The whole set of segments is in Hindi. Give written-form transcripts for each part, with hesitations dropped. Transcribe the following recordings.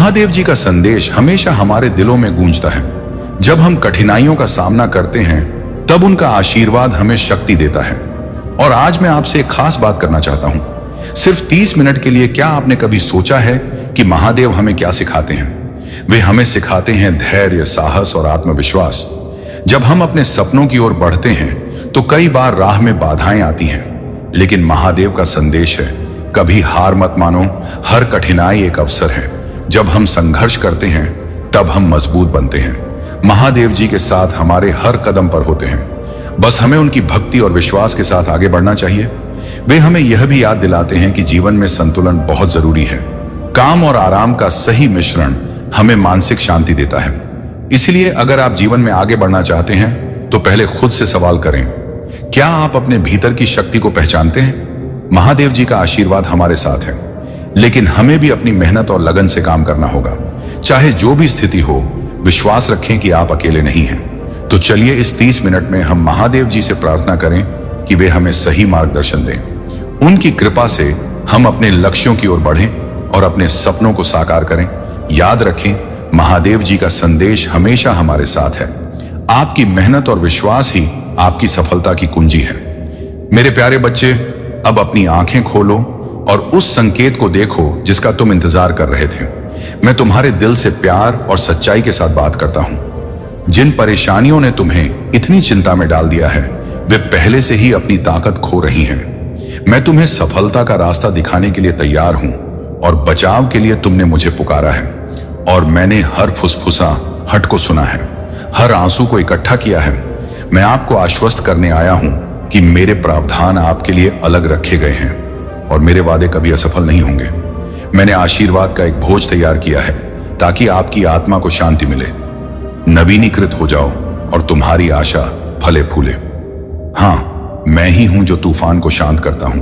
महादेव जी का संदेश हमेशा हमारे दिलों में गूंजता है। जब हम कठिनाइयों का सामना करते हैं तब उनका आशीर्वाद हमें शक्ति देता है। और आज मैं आपसे एक खास बात करना चाहता हूं। सिर्फ 30 मिनट के लिए क्या आपने कभी सोचा है कि महादेव हमें क्या सिखाते हैं? वे हमें सिखाते हैं धैर्य, साहस और आत्मविश्वास। जब हम अपने सपनों की ओर बढ़ते हैं तो कई बार राह में बाधाएं आती हैं, लेकिन महादेव का संदेश है, कभी हार मत मानो, हर कठिनाई एक अवसर है। जब हम संघर्ष करते हैं तब हम मजबूत बनते हैं। महादेव जी के साथ हमारे हर कदम पर होते हैं, बस हमें उनकी भक्ति और विश्वास के साथ आगे बढ़ना चाहिए। वे हमें यह भी याद दिलाते हैं कि जीवन में संतुलन बहुत जरूरी है। काम और आराम का सही मिश्रण हमें मानसिक शांति देता है। इसलिए अगर आप जीवन में आगे बढ़ना चाहते हैं तो पहले खुद से सवाल करें, क्या आप अपने भीतर की शक्ति को पहचानते हैं? महादेव जी का आशीर्वाद हमारे साथ है, लेकिन हमें भी अपनी मेहनत और लगन से काम करना होगा। चाहे जो भी स्थिति हो, विश्वास रखें कि आप अकेले नहीं हैं। तो चलिए इस 30 मिनट में हम महादेव जी से प्रार्थना करें कि वे हमें सही मार्गदर्शन दें। उनकी कृपा से हम अपने लक्ष्यों की ओर बढ़ें और अपने सपनों को साकार करें। याद रखें, महादेव जी का संदेश हमेशा हमारे साथ है। आपकी मेहनत और विश्वास ही आपकी सफलता की कुंजी है। मेरे प्यारे बच्चे, अब अपनी आंखें खोलो और उस संकेत को देखो जिसका तुम इंतजार कर रहे थे। मैं तुम्हारे दिल से प्यार और सच्चाई के साथ बात करता हूं। जिन परेशानियों ने तुम्हें इतनी चिंता में डाल दिया है, वे पहले से ही अपनी ताकत खो रही हैं। मैं तुम्हें सफलता का रास्ता दिखाने के लिए तैयार हूं और बचाव के लिए तुमने मुझे पुकारा है। और मैंने हर फुसफुसाहट को सुना है, हर आंसू को इकट्ठा किया है। मैं आपको आश्वस्त करने आया हूं कि मेरे प्रावधान आपके लिए अलग रखे गए हैं और मेरे वादे कभी असफल नहीं होंगे। मैंने आशीर्वाद का एक भोज तैयार किया है ताकि आपकी आत्मा को शांति मिले, नवीनीकृत हो जाओ और तुम्हारी आशा फले फूले। हाँ, मैं ही हूं जो तूफान को शांत करता हूं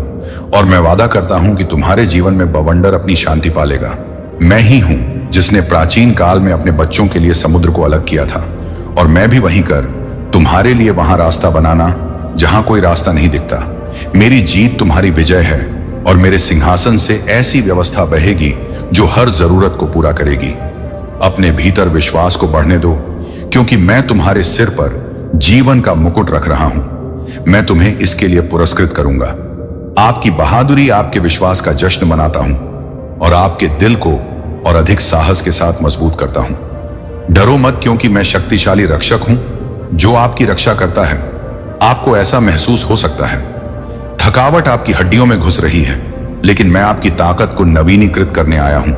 और मैं वादा करता हूं कि तुम्हारे जीवन में बवंडर अपनी शांति पालेगा। मैं ही हूं जिसने प्राचीन काल में अपने बच्चों के लिए समुद्र को अलग किया था, और मैं भी वहीं कर तुम्हारे लिए वहां रास्ता बनाना जहां कोई रास्ता नहीं दिखता। मेरी जीत तुम्हारी विजय है और मेरे सिंहासन से ऐसी व्यवस्था बहेगी जो हर जरूरत को पूरा करेगी। अपने भीतर विश्वास को बढ़ने दो, क्योंकि मैं तुम्हारे सिर पर जीवन का मुकुट रख रहा हूं। मैं तुम्हें इसके लिए पुरस्कृत करूंगा। आपकी बहादुरी, आपके विश्वास का जश्न मनाता हूं और आपके दिल को और अधिक साहस के साथ मजबूत करता हूं। डरो मत, क्योंकि मैं शक्तिशाली रक्षक हूं जो आपकी रक्षा करता है। आपको ऐसा महसूस हो सकता है थकावट आपकी हड्डियों में घुस रही है, लेकिन मैं आपकी ताकत को नवीनीकृत करने आया हूं।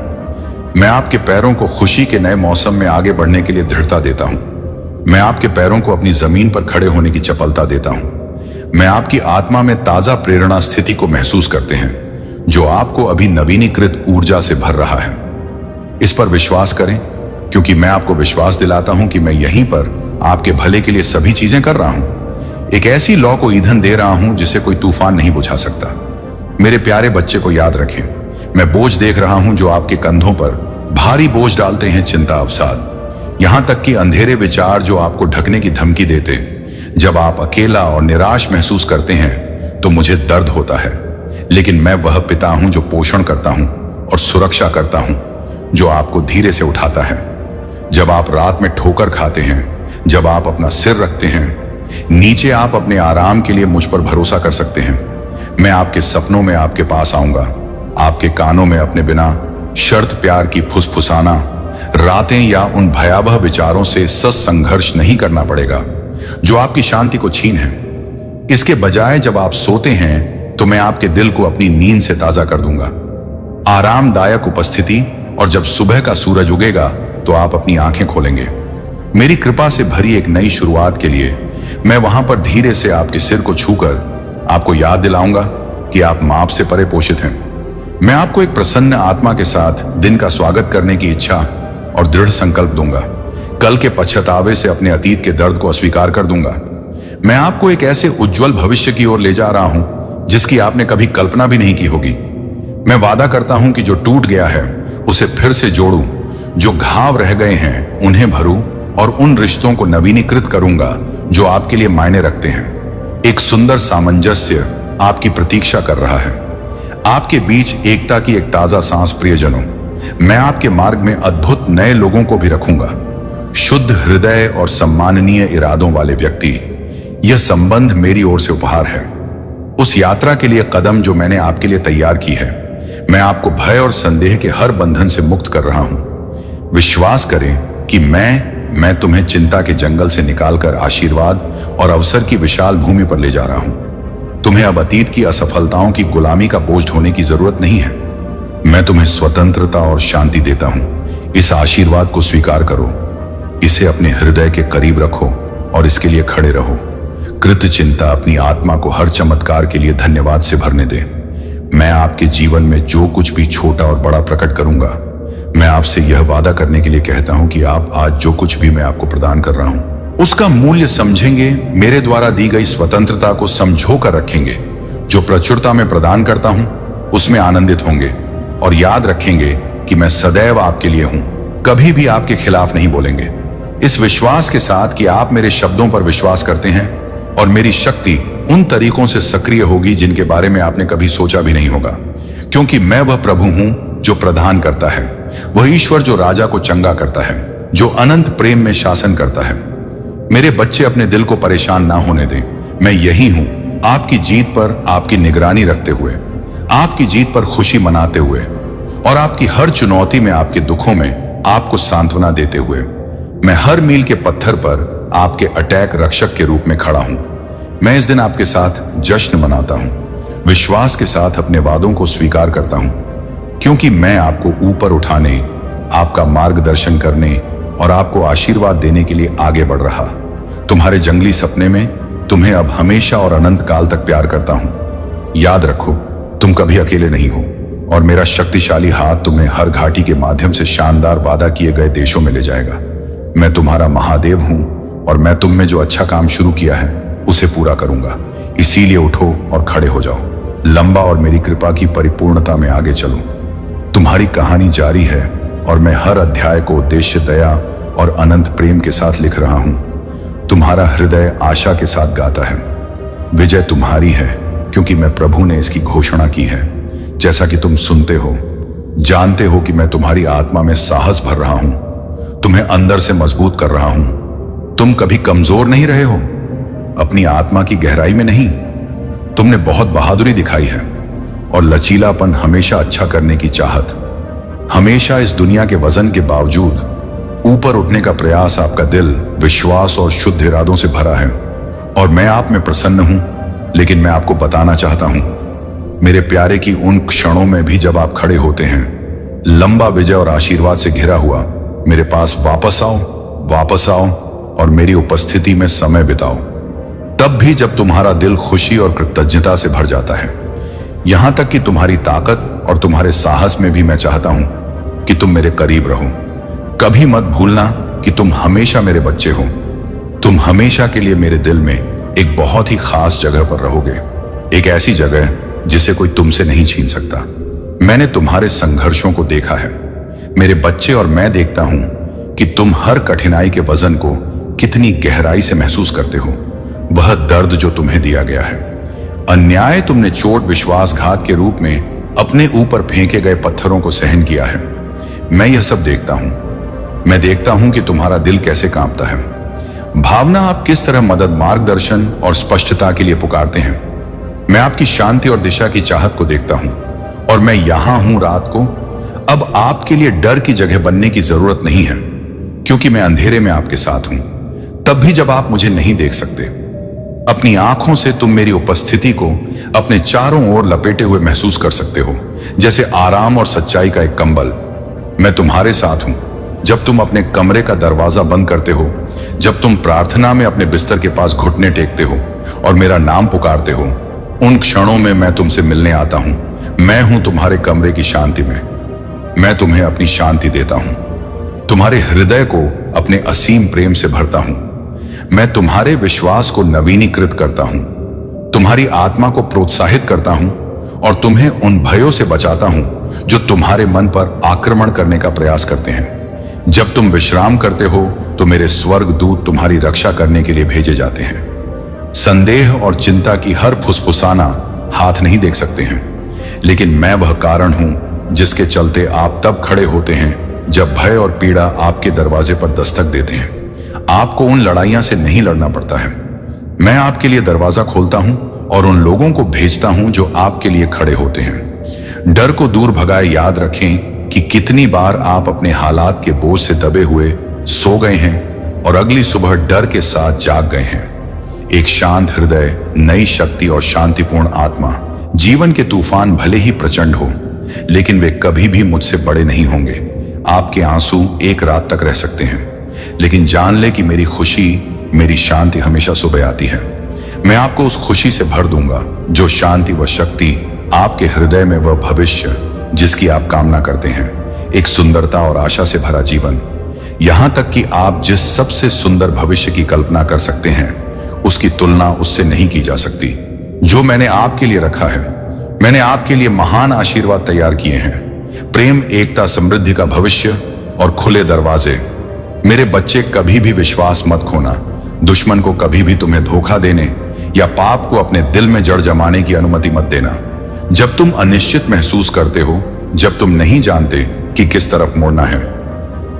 मैं आपके पैरों को खुशी के नए मौसम में आगे बढ़ने के लिए दृढ़ता देता हूं। मैं आपके पैरों को अपनी जमीन पर खड़े होने की चपलता देता हूं। मैं आपकी आत्मा में ताजा प्रेरणा स्थिति को महसूस करते हैं, जो आपको अभी नवीनीकृत ऊर्जा से भर रहा है। इस पर विश्वास करें, क्योंकि मैं आपको विश्वास दिलाता हूं कि मैं यहीं पर आपके भले के लिए सभी चीजें कर रहा हूं। एक ऐसी लौ को ईंधन दे रहा हूं जिसे कोई तूफान नहीं बुझा सकता। मेरे प्यारे बच्चे को याद रखें, मैं बोझ देख रहा हूं जो आपके कंधों पर भारी बोझ डालते हैं, चिंता, अवसाद, यहां तक कि अंधेरे विचार जो आपको ढकने की धमकी देते। जब आप अकेला और निराश महसूस करते हैं तो मुझे दर्द होता है, लेकिन मैं वह पिता हूं जो पोषण करता हूं और सुरक्षा करता हूं, जो आपको धीरे से उठाता है। जब आप रात में ठोकर खाते हैं, जब आप अपना सिर रखते हैं नीचे, आप अपने आराम के लिए मुझ पर भरोसा कर सकते हैं। मैं आपके सपनों में आपके पास आऊंगा, आपके कानों में अपने बिना शर्त प्यार की फुसफुसाना। रातें या उन भयावह विचारों से संघर्ष नहीं करना पड़ेगा जो आपकी शांति को छीन है। इसके बजाय जब आप सोते हैं तो मैं आपके दिल को अपनी नींद से ताजा कर दूंगा, आरामदायक उपस्थिति। और जब सुबह का सूरज उगेगा तो आप अपनी आंखें खोलेंगे। मेरी कृपा से भरी एक नई शुरुआत के लिए मैं वहां पर धीरे से आपके सिर को छूकर आपको याद दिलाऊंगा कि आप माप से परे पोषित हैं। मैं आपको एक प्रसन्न आत्मा के साथ दिन का स्वागत करने की इच्छा और दृढ़ संकल्प दूंगा। कल के पछतावे से अपने अतीत के दर्द को अस्वीकार कर दूंगा। मैं आपको एक ऐसे उज्जवल भविष्य की ओर ले जा रहा हूं जिसकी आपने कभी कल्पना भी नहीं की होगी। मैं वादा करता हूं कि जो टूट गया है उसे फिर से जोड़ूं, जो घाव रह गए हैं उन्हें भरूं और उन रिश्तों को नवीनीकृत करूंगा जो आपके लिए मायने रखते हैं। एक सुंदर सामंजस्य आपकी प्रतीक्षा कर रहा है। आपके बीच एकता की एक ताजा सांस, प्रियजनों। मैं आपके मार्ग में अद्भुत नए लोगों को भी रखूंगा, शुद्ध हृदय और सम्माननीय इरादों वाले व्यक्ति। यह संबंध मेरी ओर से उपहार है, उस यात्रा के लिए कदम जो मैंने आपके लिए तैयार की है। मैं आपको भय और संदेह के हर बंधन से मुक्त कर रहा हूं। विश्वास करें कि मैं तुम्हें चिंता के जंगल से निकालकर आशीर्वाद और अवसर की विशाल भूमि पर ले जा रहा हूं। तुम्हें अब अतीत की असफलताओं की गुलामी का बोझ ढोने की जरूरत नहीं है। मैं तुम्हें स्वतंत्रता और शांति देता हूं। इस आशीर्वाद को स्वीकार करो, इसे अपने हृदय के करीब रखो और इसके लिए खड़े रहो। कृत चिंता अपनी आत्मा को हर चमत्कार के लिए धन्यवाद से भरने दे। मैं आपके जीवन में जो कुछ भी छोटा और बड़ा प्रकट करूंगा, मैं आपसे यह वादा करने के लिए कहता हूं कि आप आज जो कुछ भी मैं आपको प्रदान कर रहा हूं उसका मूल्य समझेंगे, मेरे द्वारा दी गई स्वतंत्रता को समझो कर रखेंगे। जो प्रचुरता में प्रदान करता हूं उसमें आनंदित होंगे और याद रखेंगे कि मैं सदैव आपके लिए हूं, कभी भी आपके खिलाफ नहीं बोलेंगे। इस विश्वास के साथ कि आप मेरे शब्दों पर विश्वास करते हैं और मेरी शक्ति उन तरीकों से सक्रिय होगी जिनके बारे में आपने कभी सोचा भी नहीं होगा, क्योंकि मैं वह प्रभु हूं जो प्रदान करता है, वह ईश्वर जो राजा को चंगा करता है, जो अनंत प्रेम में शासन करता है। मेरे बच्चे अपने दिल को परेशान ना होने दें। मैं यही हूं, आपकी जीत पर आपकी निगरानी रखते हुए, आपकी जीत पर खुशी मनाते हुए और आपकी हर चुनौती में, आपके दुखों में आपको सांत्वना देते हुए। मैं हर मील के पत्थर पर आपके अटैक रक्षक के रूप में खड़ा हूं। मैं इस दिन आपके साथ जश्न मनाता हूं, विश्वास के साथ अपने वादों को स्वीकार करता हूं, क्योंकि मैं आपको ऊपर उठाने, आपका मार्गदर्शन करने और आपको आशीर्वाद देने के लिए आगे बढ़ रहा। तुम्हारे जंगली सपने में तुम्हें अब हमेशा और अनंत काल तक प्यार करता हूं। याद रखो, तुम कभी अकेले नहीं हो और मेरा शक्तिशाली हाथ तुम्हें हर घाटी के माध्यम से शानदार वादा किए गए देशों में ले जाएगा। मैं तुम्हारा महादेव हूं और मैं तुम में जो अच्छा काम शुरू किया है उसे पूरा करूंगा। इसीलिए उठो और खड़े हो जाओ, लंबा और मेरी कृपा की परिपूर्णता में आगे चलो। तुम्हारी कहानी जारी है और मैं हर अध्याय को उद्देश्य, दया और अनंत प्रेम के साथ लिख रहा हूं। तुम्हारा हृदय आशा के साथ गाता है। विजय तुम्हारी है, क्योंकि मैं प्रभु ने इसकी घोषणा की है। जैसा कि तुम सुनते हो, जानते हो कि मैं तुम्हारी आत्मा में साहस भर रहा हूं, तुम्हें अंदर से मजबूत कर रहा हूं। तुम कभी कमजोर नहीं रहे हो, अपनी आत्मा की गहराई में नहीं। तुमने बहुत बहादुरी दिखाई है और लचीलापन, हमेशा अच्छा करने की चाहत, हमेशा इस दुनिया के वजन के बावजूद ऊपर उठने का प्रयास। आपका दिल विश्वास और शुद्ध इरादों से भरा है और मैं आप में प्रसन्न हूं। लेकिन मैं आपको बताना चाहता हूं, मेरे प्यारे, की उन क्षणों में भी जब आप खड़े होते हैं, लंबा विजय और आशीर्वाद से घिरा हुआ, मेरे पास वापस आओ और मेरी उपस्थिति में समय बिताओ। तब भी जब तुम्हारा दिल खुशी और कृतज्ञता से भर जाता है, यहां तक कि तुम्हारी ताकत और तुम्हारे साहस में भी मैं चाहता हूं कि तुम मेरे करीब रहो। कभी मत भूलना कि तुम हमेशा मेरे बच्चे हो। तुम हमेशा के लिए मेरे दिल में एक बहुत ही खास जगह पर रहोगे, एक ऐसी जगह जिसे कोई तुमसे नहीं छीन सकता। मैंने तुम्हारे संघर्षों को देखा है मेरे बच्चे, और मैं देखता हूं कि तुम हर कठिनाई के वजन को कितनी गहराई से महसूस करते हो। वह दर्द जो तुम्हें दिया गया है, अन्याय, तुमने चोट, विश्वासघात के रूप में अपने ऊपर फेंके गए पत्थरों को सहन किया है। मैं यह सब देखता हूं। मैं देखता हूं कि तुम्हारा दिल कैसे कांपता है। भावना, आप किस तरह मदद, मार्गदर्शन और स्पष्टता के लिए पुकारते हैं। मैं आपकी शांति और दिशा की चाहत को देखता हूं और मैं यहां हूं रात को। अब आपके लिए डर की जगह बनने की जरूरत नहीं है, क्योंकि मैं अंधेरे में आपके साथ हूं। तब भी जब आप मुझे नहीं देख सकते, अपनी आंखों से तुम मेरी उपस्थिति को अपने चारों ओर लपेटे हुए महसूस कर सकते हो, जैसे आराम और सच्चाई का एक कंबल। मैं तुम्हारे साथ हूं जब तुम अपने कमरे का दरवाजा बंद करते हो, जब तुम प्रार्थना में अपने बिस्तर के पास घुटने टेकते हो और मेरा नाम पुकारते हो। उन क्षणों में मैं तुमसे मिलने आता हूं। मैं हूं तुम्हारे कमरे की शांति में। मैं तुम्हें अपनी शांति देता हूं, तुम्हारे हृदय को अपने असीम प्रेम से भरता हूं। मैं तुम्हारे विश्वास को नवीनीकृत करता हूं, तुम्हारी आत्मा को प्रोत्साहित करता हूं और तुम्हें उन भयों से बचाता हूं जो तुम्हारे मन पर आक्रमण करने का प्रयास करते हैं। जब तुम विश्राम करते हो तो मेरे स्वर्ग दूत तुम्हारी रक्षा करने के लिए भेजे जाते हैं। संदेह और चिंता की हर फुसफुसाना हाथ नहीं देख सकते हैं, लेकिन मैं वह कारण हूं जिसके चलते आप तब खड़े होते हैं जब भय और पीड़ा आपके दरवाजे पर दस्तक देते हैं। आपको उन लड़ाइयां से नहीं लड़ना पड़ता है। मैं आपके लिए दरवाजा खोलता हूं और उन लोगों को भेजता हूं जो आपके लिए खड़े होते हैं। डर को दूर भगाए याद रखें कि कितनी बार आप अपने हालात के बोझ से दबे हुए सो गए हैं और अगली सुबह डर के साथ जाग गए हैं। एक शांत हृदय, नई शक्ति और शांतिपूर्ण आत्मा। जीवन के तूफान भले ही प्रचंड हो, लेकिन वे कभी भी मुझसे बड़े नहीं होंगे। आपके आंसू एक रात तक रह सकते हैं, लेकिन जान ले कि मेरी खुशी, मेरी शांति हमेशा सुबह आती है। मैं आपको उस खुशी से भर दूंगा जो शांति व शक्ति आपके हृदय में, वह भविष्य जिसकी आप कामना करते हैं, एक सुंदरता और आशा से भरा जीवन। यहां तक कि आप जिस सबसे सुंदर भविष्य की कल्पना कर सकते हैं, उसकी तुलना उससे नहीं की जा सकती जो मैंने आपके लिए रखा है। मैंने आपके लिए महान आशीर्वाद तैयार किए हैं, प्रेम, एकता, समृद्धि का भविष्य और खुले दरवाजे। मेरे बच्चे, कभी भी विश्वास मत खोना। दुश्मन को कभी भी तुम्हें धोखा देने या पाप को अपने दिल में जड़ जमाने की अनुमति मत देना। जब तुम अनिश्चित महसूस करते हो, जब तुम नहीं जानते कि किस तरफ मुड़ना है,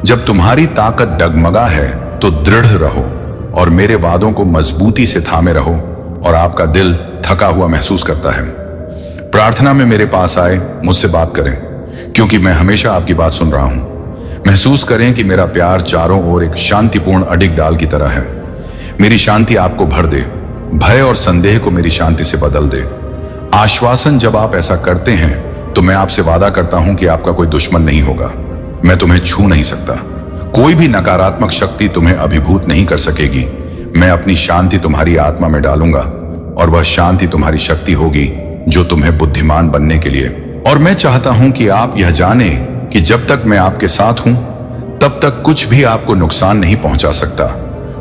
जब तुम्हारी ताकत डगमगा है, तो दृढ़ रहो और मेरे वादों को मजबूती से थामे रहो। और आपका दिल थका हुआ महसूस करता है, प्रार्थना में मेरे पास आए, मुझसे बात करें, क्योंकि मैं हमेशा आपकी बात सुन रहा हूं। महसूस करें कि मेरा प्यार चारों ओर एक शांतिपूर्ण अडिग डाल की तरह है। मेरी शांति आपको भर दे, भय और संदेह को मेरी शांति से बदल दे। आश्वासन, जब आप ऐसा करते हैं तो मैं आपसे वादा करता हूं कि आपका कोई दुश्मन नहीं होगा। मैं तुम्हें छू नहीं सकता। कोई भी नकारात्मक शक्ति तुम्हें अभिभूत नहीं कर सकेगी। मैं अपनी शांति तुम्हारी आत्मा में डालूंगा और वह शांति तुम्हारी शक्ति होगी जो तुम्हें बुद्धिमान बनने के लिए। और मैं चाहता हूं कि आप यह जाने कि जब तक मैं आपके साथ हूं, तब तक कुछ भी आपको नुकसान नहीं पहुंचा सकता।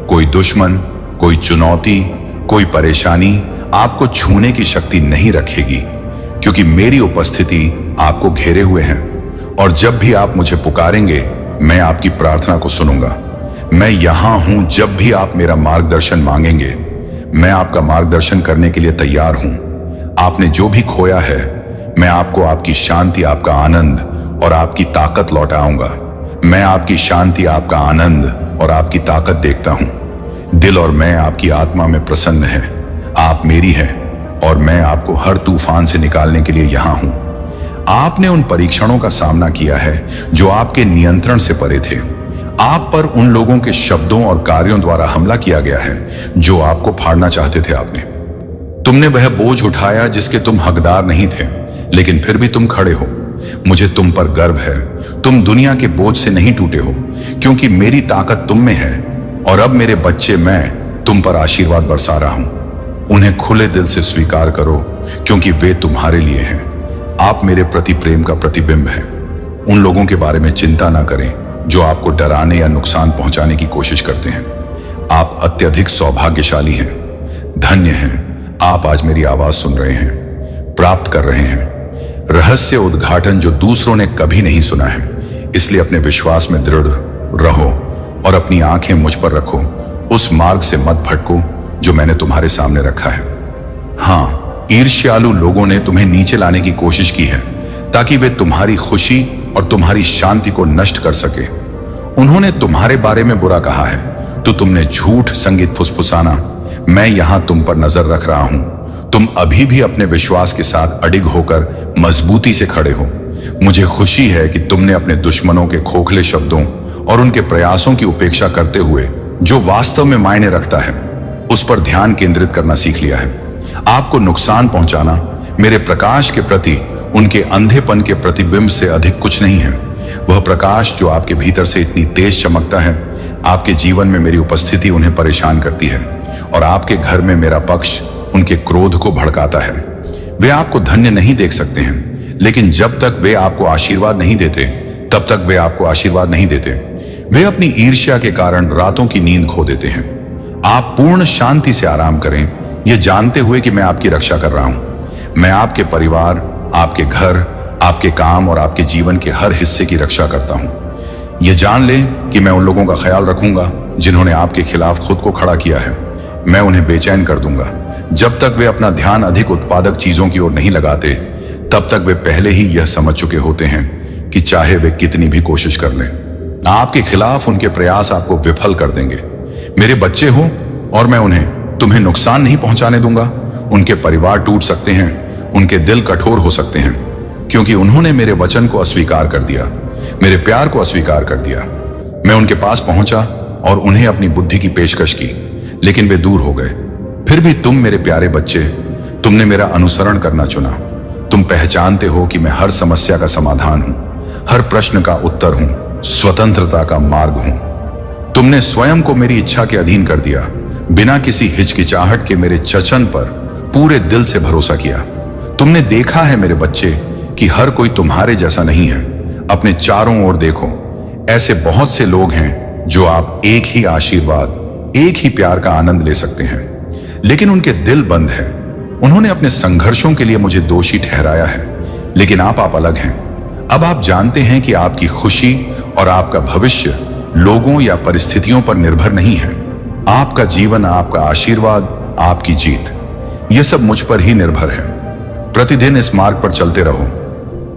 कोई दुश्मन, कोई चुनौती, कोई परेशानी आपको छूने की शक्ति नहीं रखेगी, क्योंकि मेरी उपस्थिति आपको घेरे हुए है। और जब भी आप मुझे पुकारेंगे, मैं आपकी प्रार्थना को सुनूंगा। मैं यहां हूं जब भी आप मेरा मार्गदर्शन मांगेंगे। मैं आपका मार्गदर्शन करने के लिए तैयार हूं। आपने जो भी खोया है, मैं आपको आपकी शांति, आपका आनंद और आपकी ताकत लौटाऊंगा। मैं आपकी शांति, आपका आनंद और आपकी ताकत देखता हूं। दिल और मैं आपकी आत्मा में प्रसन्न है। आप मेरी हैं और मैं आपको हर तूफान से निकालने के लिए यहां हूं। आपने उन परीक्षणों का सामना किया है जो आपके नियंत्रण से परे थे। आप पर उन लोगों के शब्दों और कार्यों द्वारा हमला किया गया है जो आपको फाड़ना चाहते थे। तुमने वह बोझ उठाया जिसके तुम हकदार नहीं थे, लेकिन फिर भी तुम खड़े हो। मुझे तुम पर गर्व है। तुम दुनिया के बोझ से नहीं टूटे हो, क्योंकि मेरी ताकत तुम में है। और अब मेरे बच्चे, मैं तुम पर आशीर्वाद बरसा रहा हूं। उन्हें खुले दिल से स्वीकार करो, क्योंकि वे तुम्हारे लिए हैं। आप मेरे प्रति प्रेम का प्रतिबिंब हैं। उन लोगों के बारे में चिंता ना करें जो आपको डराने या नुकसान पहुंचाने की कोशिश करते हैं। आप अत्यधिक सौभाग्यशाली हैं, धन्य हैं। आप आज मेरी आवाज सुन रहे हैं, प्राप्त कर रहे हैं रहस्य उद्घाटन जो दूसरों ने कभी नहीं सुना है। इसलिए अपने विश्वास में दृढ़ रहो और अपनी आंखें मुझ पर रखो। उस मार्ग से मत भटको जो मैंने तुम्हारे सामने रखा है। हाँ, ईर्ष्यालु लोगों ने तुम्हें नीचे लाने की कोशिश की है ताकि वे तुम्हारी खुशी और तुम्हारी शांति को नष्ट कर सके। उन्होंने तुम्हारे बारे में बुरा कहा है तो तुमने झूठ संगीत फुसफुसाना। मैं यहां तुम पर नजर रख रहा हूं। तुम अभी भी अपने विश्वास के साथ अडिग होकर मजबूती से खड़े हो। मुझे खुशी है कि तुमने अपने दुश्मनों के खोखले शब्दों और उनके प्रयासों की उपेक्षा करते हुए जो वास्तव में मायने रखता है, उस पर ध्यान केंद्रित करना सीख लिया है। आपको नुकसान पहुंचाना मेरे प्रकाश के प्रति उनके अंधेपन के प्रतिबिंब से अधिक कुछ नहीं है। वह प्रकाश जो आपके भीतर से इतनी तेज चमकता है, आपके जीवन में मेरी उपस्थिति उन्हें परेशान करती है और आपके घर में मेरा पक्ष उनके क्रोध को भड़काता है। वे आपको धन्य नहीं देख सकते हैं, लेकिन जब तक वे आपको आशीर्वाद नहीं देते, तब तक वे आपको आशीर्वाद नहीं देते। वे अपनी ईर्ष्या के कारण रातों की नींद खो देते हैं। आप पूर्ण शांति से आराम करें, यह जानते हुए कि मैं आपकी रक्षा कर रहा हूं। मैं आपके परिवार, आपके घर, आपके काम और आपके जीवन के हर हिस्से की रक्षा करता हूं। यह जान लें कि मैं उन लोगों का ख्याल रखूंगा जिन्होंने आपके खिलाफ खुद को खड़ा किया है। मैं उन्हें बेचैन कर दूंगा जब तक वे अपना ध्यान अधिक उत्पादक चीजों की ओर नहीं लगाते। तब तक वे पहले ही यह समझ चुके होते हैं कि चाहे वे कितनी भी कोशिश कर लें, आपके खिलाफ उनके प्रयास आपको विफल कर देंगे। मेरे बच्चे हो और मैं उन्हें तुम्हें नुकसान नहीं पहुंचाने दूंगा। उनके परिवार टूट सकते हैं, उनके दिल कठोर हो सकते हैं, क्योंकि उन्होंने मेरे वचन को अस्वीकार कर दिया, मेरे प्यार को अस्वीकार कर दिया। मैं उनके पास पहुंचा और उन्हें अपनी बुद्धि की पेशकश की, लेकिन वे दूर हो गए। फिर भी तुम मेरे प्यारे बच्चे, तुमने मेरा अनुसरण करना चुना। तुम पहचानते हो कि मैं हर समस्या का समाधान हूं, हर प्रश्न का उत्तर हूं, स्वतंत्रता का मार्ग हूं। तुमने स्वयं को मेरी इच्छा के अधीन कर दिया, बिना किसी हिचकिचाहट के मेरे वचन पर पूरे दिल से भरोसा किया। तुमने देखा है मेरे बच्चे कि हर कोई तुम्हारे जैसा नहीं है। अपने चारों ओर देखो, ऐसे बहुत से लोग हैं जो आप एक ही आशीर्वाद, एक ही प्यार का आनंद ले सकते हैं, लेकिन उनके दिल बंद है। उन्होंने अपने संघर्षों के लिए मुझे दोषी ठहराया है, लेकिन आप अलग हैं। अब आप जानते हैं कि आपकी खुशी और आपका भविष्य लोगों या परिस्थितियों पर निर्भर नहीं है। आपका जीवन, आपका आशीर्वाद, आपकी जीत, यह सब मुझ पर ही निर्भर है। प्रतिदिन इस मार्ग पर चलते रहो,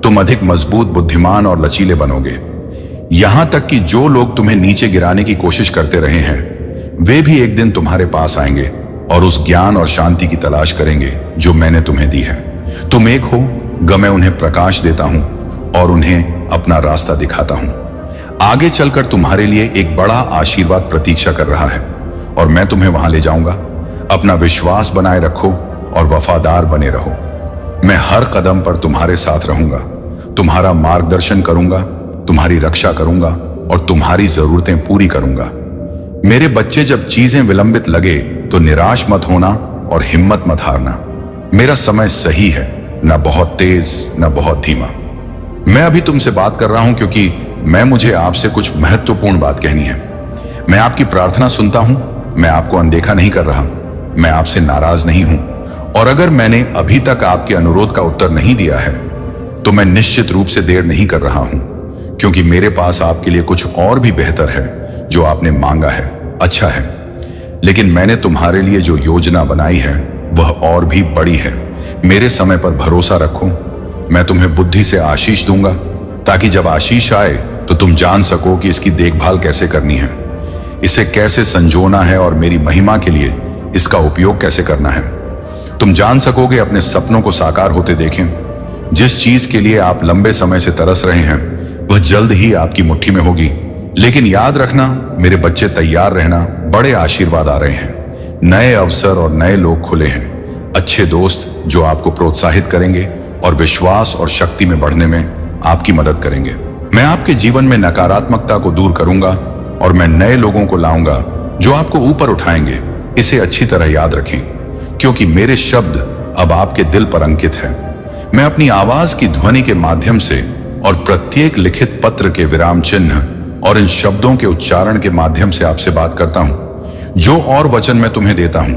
तुम अधिक मजबूत, बुद्धिमान और लचीले बनोगे। यहां तक कि जो लोग तुम्हें नीचे गिराने की कोशिश करते रहे हैं, वे भी एक दिन तुम्हारे पास आएंगे और उस ज्ञान और शांति की तलाश करेंगे जो मैंने तुम्हें दी है। तुम एक हो, मैं उन्हें प्रकाश देता हूं और उन्हें अपना रास्ता दिखाता हूं। आगे चलकर तुम्हारे लिए एक बड़ा आशीर्वाद प्रतीक्षा कर रहा है और मैं तुम्हें वहां ले जाऊंगा। अपना विश्वास बनाए रखो और वफादार बने रहो। मैं हर कदम पर तुम्हारे साथ रहूंगा, तुम्हारा मार्गदर्शन करूंगा, तुम्हारी रक्षा करूंगा और तुम्हारी जरूरतें पूरी करूंगा। मेरे बच्चे, जब चीजें विलंबित लगे तो निराश मत होना और हिम्मत मत हारना। मेरा समय सही है, न बहुत तेज न बहुत धीमा। मैं अभी तुमसे बात कर रहा हूं क्योंकि मुझे आपसे कुछ महत्वपूर्ण बात कहनी है। मैं आपकी प्रार्थना सुनता हूं, मैं आपको अनदेखा नहीं कर रहा, मैं आपसे नाराज नहीं हूं। और अगर मैंने अभी तक आपके अनुरोध का उत्तर नहीं दिया है तो मैं निश्चित रूप से देर नहीं कर रहा हूं, क्योंकि मेरे पास आपके लिए कुछ और भी बेहतर है जो आपने मांगा है, अच्छा है। लेकिन मैंने तुम्हारे लिए जो योजना बनाई है वह और भी बड़ी है। मेरे समय पर भरोसा रखो, मैं तुम्हें बुद्धि से आशीष दूंगा, ताकि जब आशीष आए तो तुम जान सको कि इसकी देखभाल कैसे करनी है, इसे कैसे संजोना है और मेरी महिमा के लिए इसका उपयोग कैसे करना है। तुम जान सकोगे, अपने सपनों को साकार होते देखें। जिस चीज के लिए आप लंबे समय से तरस रहे हैं वह जल्द ही आपकी मुट्ठी में होगी। लेकिन याद रखना मेरे बच्चे, तैयार रहना, बड़े आशीर्वाद आ रहे हैं। नए अवसर और नए लोग खुले हैं, अच्छे दोस्त जो आपको प्रोत्साहित करेंगे और विश्वास और शक्ति में बढ़ने में आपकी मदद करेंगे। मैं आपके जीवन में नकारात्मकता को दूर करूंगा और मैं नए लोगों को लाऊंगा जो आपको ऊपर उठाएंगे। इसे अच्छी तरह याद रखें, क्योंकि मेरे शब्द अब आपके दिल पर अंकित हैं। मैं अपनी आवाज की ध्वनि के माध्यम से और प्रत्येक लिखित पत्र के विराम चिन्ह और इन शब्दों के उच्चारण के माध्यम से आपसे बात करता हूं। जो और वचन मैं तुम्हें देता हूं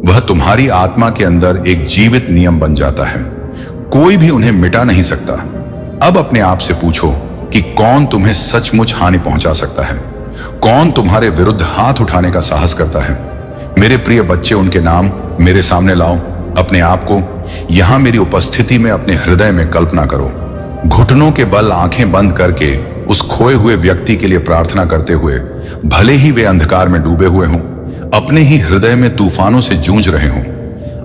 वह तुम्हारी आत्मा के अंदर एक जीवित नियम बन जाता है। कोई भी उन्हें मिटा नहीं सकता। अब अपने आप से पूछो कि कौन तुम्हें सचमुच हानि पहुंचा सकता है, कौन तुम्हारे विरुद्ध हाथ उठाने का साहस करता है। मेरे प्रिय बच्चे, उनके नाम मेरे सामने लाओ। अपने आप को यहां मेरी उपस्थिति में अपने हृदय में कल्पना करो। घुटनों के बल आंखें बंद करके उस खोए हुए व्यक्ति के लिए प्रार्थना करते हुए, भले ही वे अंधकार में डूबे हुए हों, अपने ही हृदय में तूफानों से जूझ रहे हों,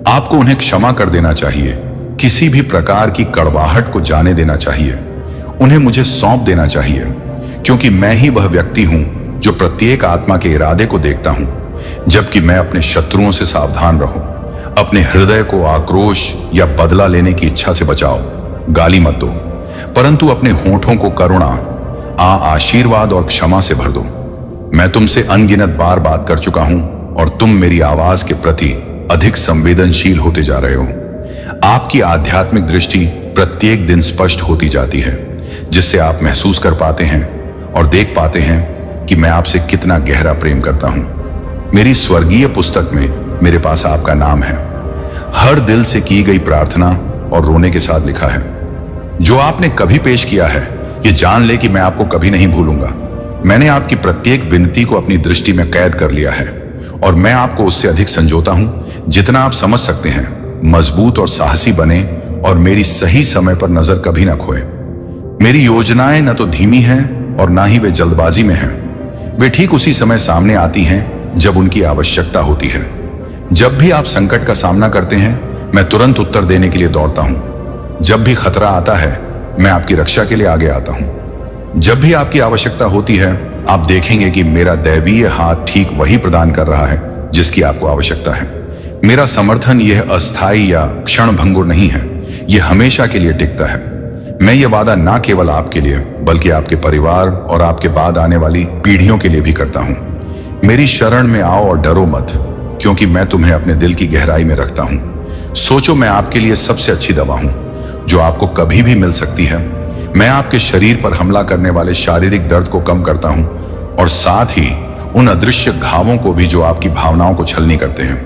आपको उन्हें क्षमा कर देना चाहिए। किसी भी प्रकार की कड़वाहट को जाने देना चाहिए, उन्हें मुझे सौंप देना चाहिए, क्योंकि मैं ही वह व्यक्ति हूं जो प्रत्येक आत्मा के इरादे को देखता हूं। जबकि मैं अपने शत्रुओं से सावधान रहो। अपने हृदय को आक्रोश या बदला लेने की इच्छा से बचाओ। गाली मत दो, परंतु अपने होठों को करुणा, आशीर्वाद और क्षमा से भर दो। मैं तुमसे अनगिनत बार बात कर चुका हूं और तुम मेरी आवाज के प्रति अधिक संवेदनशील होते जा रहे हो। आपकी आध्यात्मिक दृष्टि प्रत्येक दिन स्पष्ट होती जाती है, जिससे आप महसूस कर पाते हैं और देख पाते हैं कि मैं आपसे कितना गहरा प्रेम करता हूं। मेरी स्वर्गीय पुस्तक में मेरे पास आपका नाम है, हर दिल से की गई प्रार्थना और रोने के साथ लिखा है। जो आपने कभी पेश किया है, ये जान ले कि मैं आपको कभी नहीं भूलूंगा। मैंने आपकी प्रत्येक विनती को अपनी दृष्टि में कैद कर लिया है और मैं आपको उससे अधिक संजोता हूं जितना आप समझ सकते हैं। मजबूत और साहसी बने और मेरी सही समय पर नजर कभी ना खोए। मेरी योजनाएं न तो धीमी हैं और ना ही वे जल्दबाजी में हैं। वे ठीक उसी समय सामने आती हैं जब उनकी आवश्यकता होती है। जब भी आप संकट का सामना करते हैं, मैं तुरंत उत्तर देने के लिए दौड़ता हूं। जब भी खतरा आता है, मैं आपकी रक्षा के लिए आगे आता हूं। जब भी आपकी आवश्यकता होती है, आप देखेंगे कि मेरा दैवीय हाथ ठीक वही प्रदान कर रहा है जिसकी आपको आवश्यकता है। मेरा समर्थन यह अस्थायी या क्षणभंगुर नहीं है, यह हमेशा के लिए टिकता है। मैं ये वादा ना केवल आपके लिए बल्कि आपके परिवार और आपके बाद आने वाली पीढ़ियों के लिए भी करता हूं। मेरी शरण में आओ और डरो मत, क्योंकि मैं तुम्हें अपने दिल की गहराई में रखता हूं। सोचो, मैं आपके लिए सबसे अच्छी दवा हूं जो आपको कभी भी मिल सकती है। मैं आपके शरीर पर हमला करने वाले शारीरिक दर्द को कम करता हूं और साथ ही उन अदृश्य घावों को भी जो आपकी भावनाओं को छलनी करते हैं।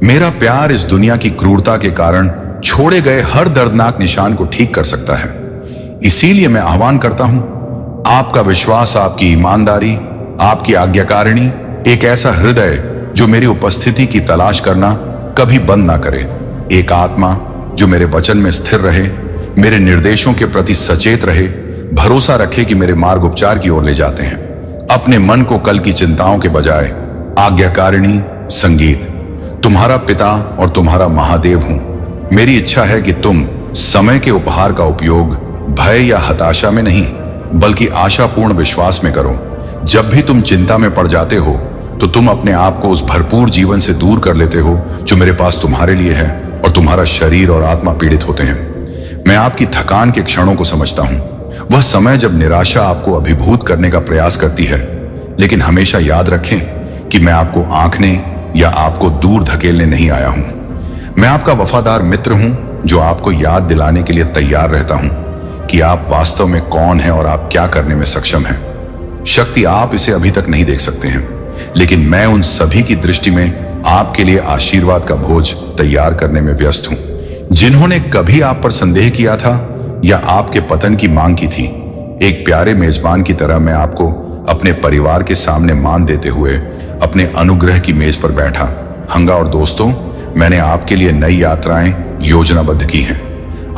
मेरा प्यार इस दुनिया की क्रूरता के कारण छोड़े गए हर दर्दनाक निशान को ठीक कर सकता है। इसीलिए मैं आह्वान करता हूं, आपका विश्वास, आपकी ईमानदारी, आपकी आज्ञाकारिणी, एक ऐसा हृदय जो मेरी उपस्थिति की तलाश करना कभी बंद ना करे। एक आत्मा जो मेरे वचन में स्थिर रहे, मेरे निर्देशों के प्रति सचेत रहे, भरोसा रखे कि मेरे मार्ग उपचार की ओर ले जाते हैं। अपने मन को कल की चिंताओं के बजाय आज्ञाकारिणी संगीत, तुम्हारा पिता और तुम्हारा महादेव हूं। मेरी इच्छा है कि तुम समय के उपहार का उपयोग भय या हताशा में नहीं बल्कि आशापूर्ण विश्वास में करो। जब भी तुम चिंता में पड़ जाते हो तो तुम अपने आप को उस भरपूर जीवन से दूर कर लेते हो जो मेरे पास तुम्हारे लिए है, और तुम्हारा शरीर और आत्मा पीड़ित होते हैं। मैं आपकी थकान के क्षणों को समझता हूं, वह समय जब निराशा आपको अभिभूत करने का प्रयास करती है। लेकिन हमेशा याद रखें कि मैं आपको आंकने या आपको दूर धकेलने नहीं आया हूं। मैं आपका वफादार मित्र हूं जो आपको याद दिलाने के लिए तैयार रहता हूं कि आप वास्तव में कौन हैं और आप क्या करने में सक्षम हैं। शक्ति आप इसे अभी तक नहीं देख सकते हैं, लेकिन मैं उन सभी की दृष्टि में आपके लिए आशीर्वाद का भोज तैयार करने में व्यस्त हूं। जिन्होंने कभी आप पर संदेह किया था या आपके पतन की मांग की थी, एक प्यारे मेजबान की तरह मैं आपको अपने परिवार के सामने मान देते हुए अपने अनुग्रह की मेज पर बैठा। हंगा और दोस्तों, मैंने आपके लिए नई यात्राएं योजनाबद्ध की हैं,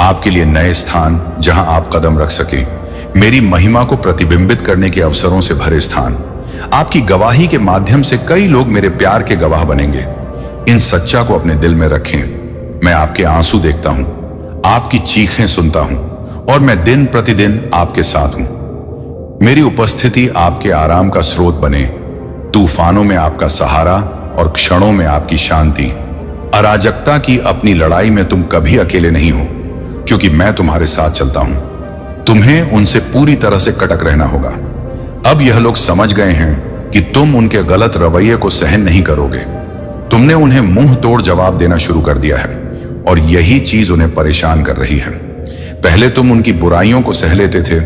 आपके लिए नए स्थान जहां आप कदम रख सके, मेरी महिमा को प्रतिबिंबित करने के अवसरों से भरे स्थान। आपकी गवाही के माध्यम से कई लोग मेरे प्यार के गवाह बनेंगे। इन सच्चा को अपने दिल में रखें। मैं आपके आंसू देखता हूं, आपकी चीखें सुनता हूं और मैं दिन प्रतिदिन आपके साथ हूं। मेरी उपस्थिति आपके आराम का स्रोत बने, तूफानों में आपका सहारा और क्षणों में आपकी शांति। अराजकता की अपनी लड़ाई में तुम कभी अकेले नहीं हो, क्योंकि मैं तुम्हारे साथ चलता हूं। तुम्हें उनसे पूरी तरह से कटक रहना होगा। अब यह लोग समझ गए हैं कि तुम उनके गलत रवैये को सहन नहीं करोगे। तुमने उन्हें मुंह तोड़ जवाब देना शुरू कर दिया है और यही चीज उन्हें परेशान कर रही है। पहले तुम उनकी बुराइयों को सह लेते थे,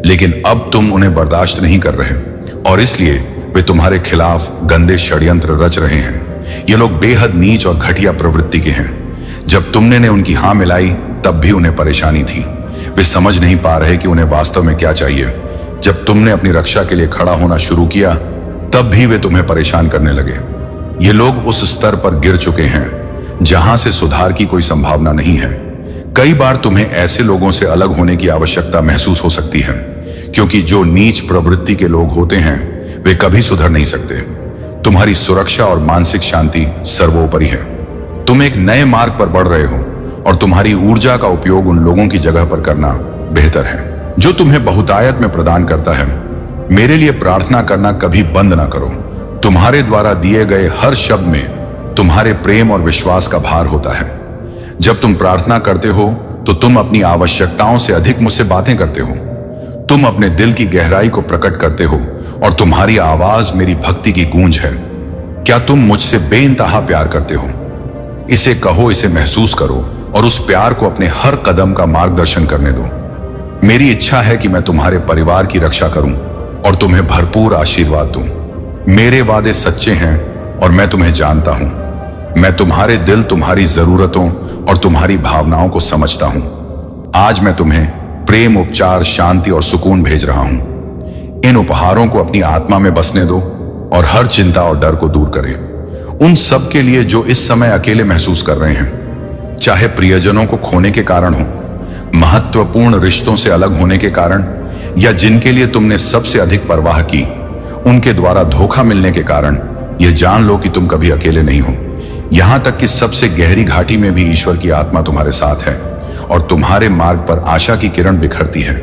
लेकिन अब तुम उन्हें बर्दाश्त नहीं कर रहे और इसलिए वे तुम्हारे खिलाफ गंदे षड्यंत्र रच रहे हैं। ये लोग बेहद नीच और घटिया प्रवृत्ति के हैं। जब तुमने उनकी हां मिलाई तब भी उन्हें परेशानी थी। वे समझ नहीं पा रहे कि उन्हें वास्तव में क्या चाहिए। जब तुमने अपनी रक्षा के लिए खड़ा होना शुरू किया तब भी वे तुम्हें परेशान करने लगे। ये लोग उस स्तर पर गिर चुके हैं जहां से सुधार की कोई संभावना नहीं है। कई बार तुम्हें ऐसे लोगों से अलग होने की आवश्यकता महसूस हो सकती है, क्योंकि जो नीच प्रवृत्ति के लोग होते हैं वे कभी सुधर नहीं सकते। तुम्हारी सुरक्षा और मानसिक शांति सर्वोपरि है। तुम एक नए मार्ग पर बढ़ रहे हो और तुम्हारी ऊर्जा का उपयोग उन लोगों की जगह पर करना बेहतर है जो तुम्हें बहुतायत में प्रदान करता है। मेरे लिए प्रार्थना करना कभी बंद ना करो। तुम्हारे द्वारा दिए गए हर शब्द में तुम्हारे प्रेम और विश्वास का भार होता है। जब तुम प्रार्थना करते हो तो तुम अपनी आवश्यकताओं से अधिक मुझसे बातें करते हो। तुम अपने दिल की गहराई को प्रकट करते हो और तुम्हारी आवाज मेरी भक्ति की गूंज है। क्या तुम मुझसे बेइंतहा प्यार करते हो? इसे कहो, इसे महसूस करो और उस प्यार को अपने हर कदम का मार्गदर्शन करने दो। मेरी इच्छा है कि मैं तुम्हारे परिवार की रक्षा करूं और तुम्हें भरपूर आशीर्वाद दूं। मेरे वादे सच्चे हैं और मैं तुम्हें जानता हूं। मैं तुम्हारे दिल, तुम्हारी जरूरतों और तुम्हारी भावनाओं को समझता हूं। आज मैं तुम्हें प्रेम, उपचार, शांति और सुकून भेज रहा हूं। इन उपहारों को अपनी आत्मा में बसने दो और हर चिंता और डर को दूर करें। उन सब के लिए जो इस समय अकेले महसूस कर रहे हैं, चाहे प्रियजनों को खोने के कारण हो, महत्वपूर्ण रिश्तों से अलग होने के कारण, या जिनके लिए तुमने सबसे अधिक परवाह की उनके द्वारा धोखा मिलने के कारण, यह जान लो कि तुम कभी अकेले नहीं हो। यहां तक कि सबसे गहरी घाटी में भी ईश्वर की आत्मा तुम्हारे साथ है और तुम्हारे मार्ग पर आशा की किरण बिखरती है।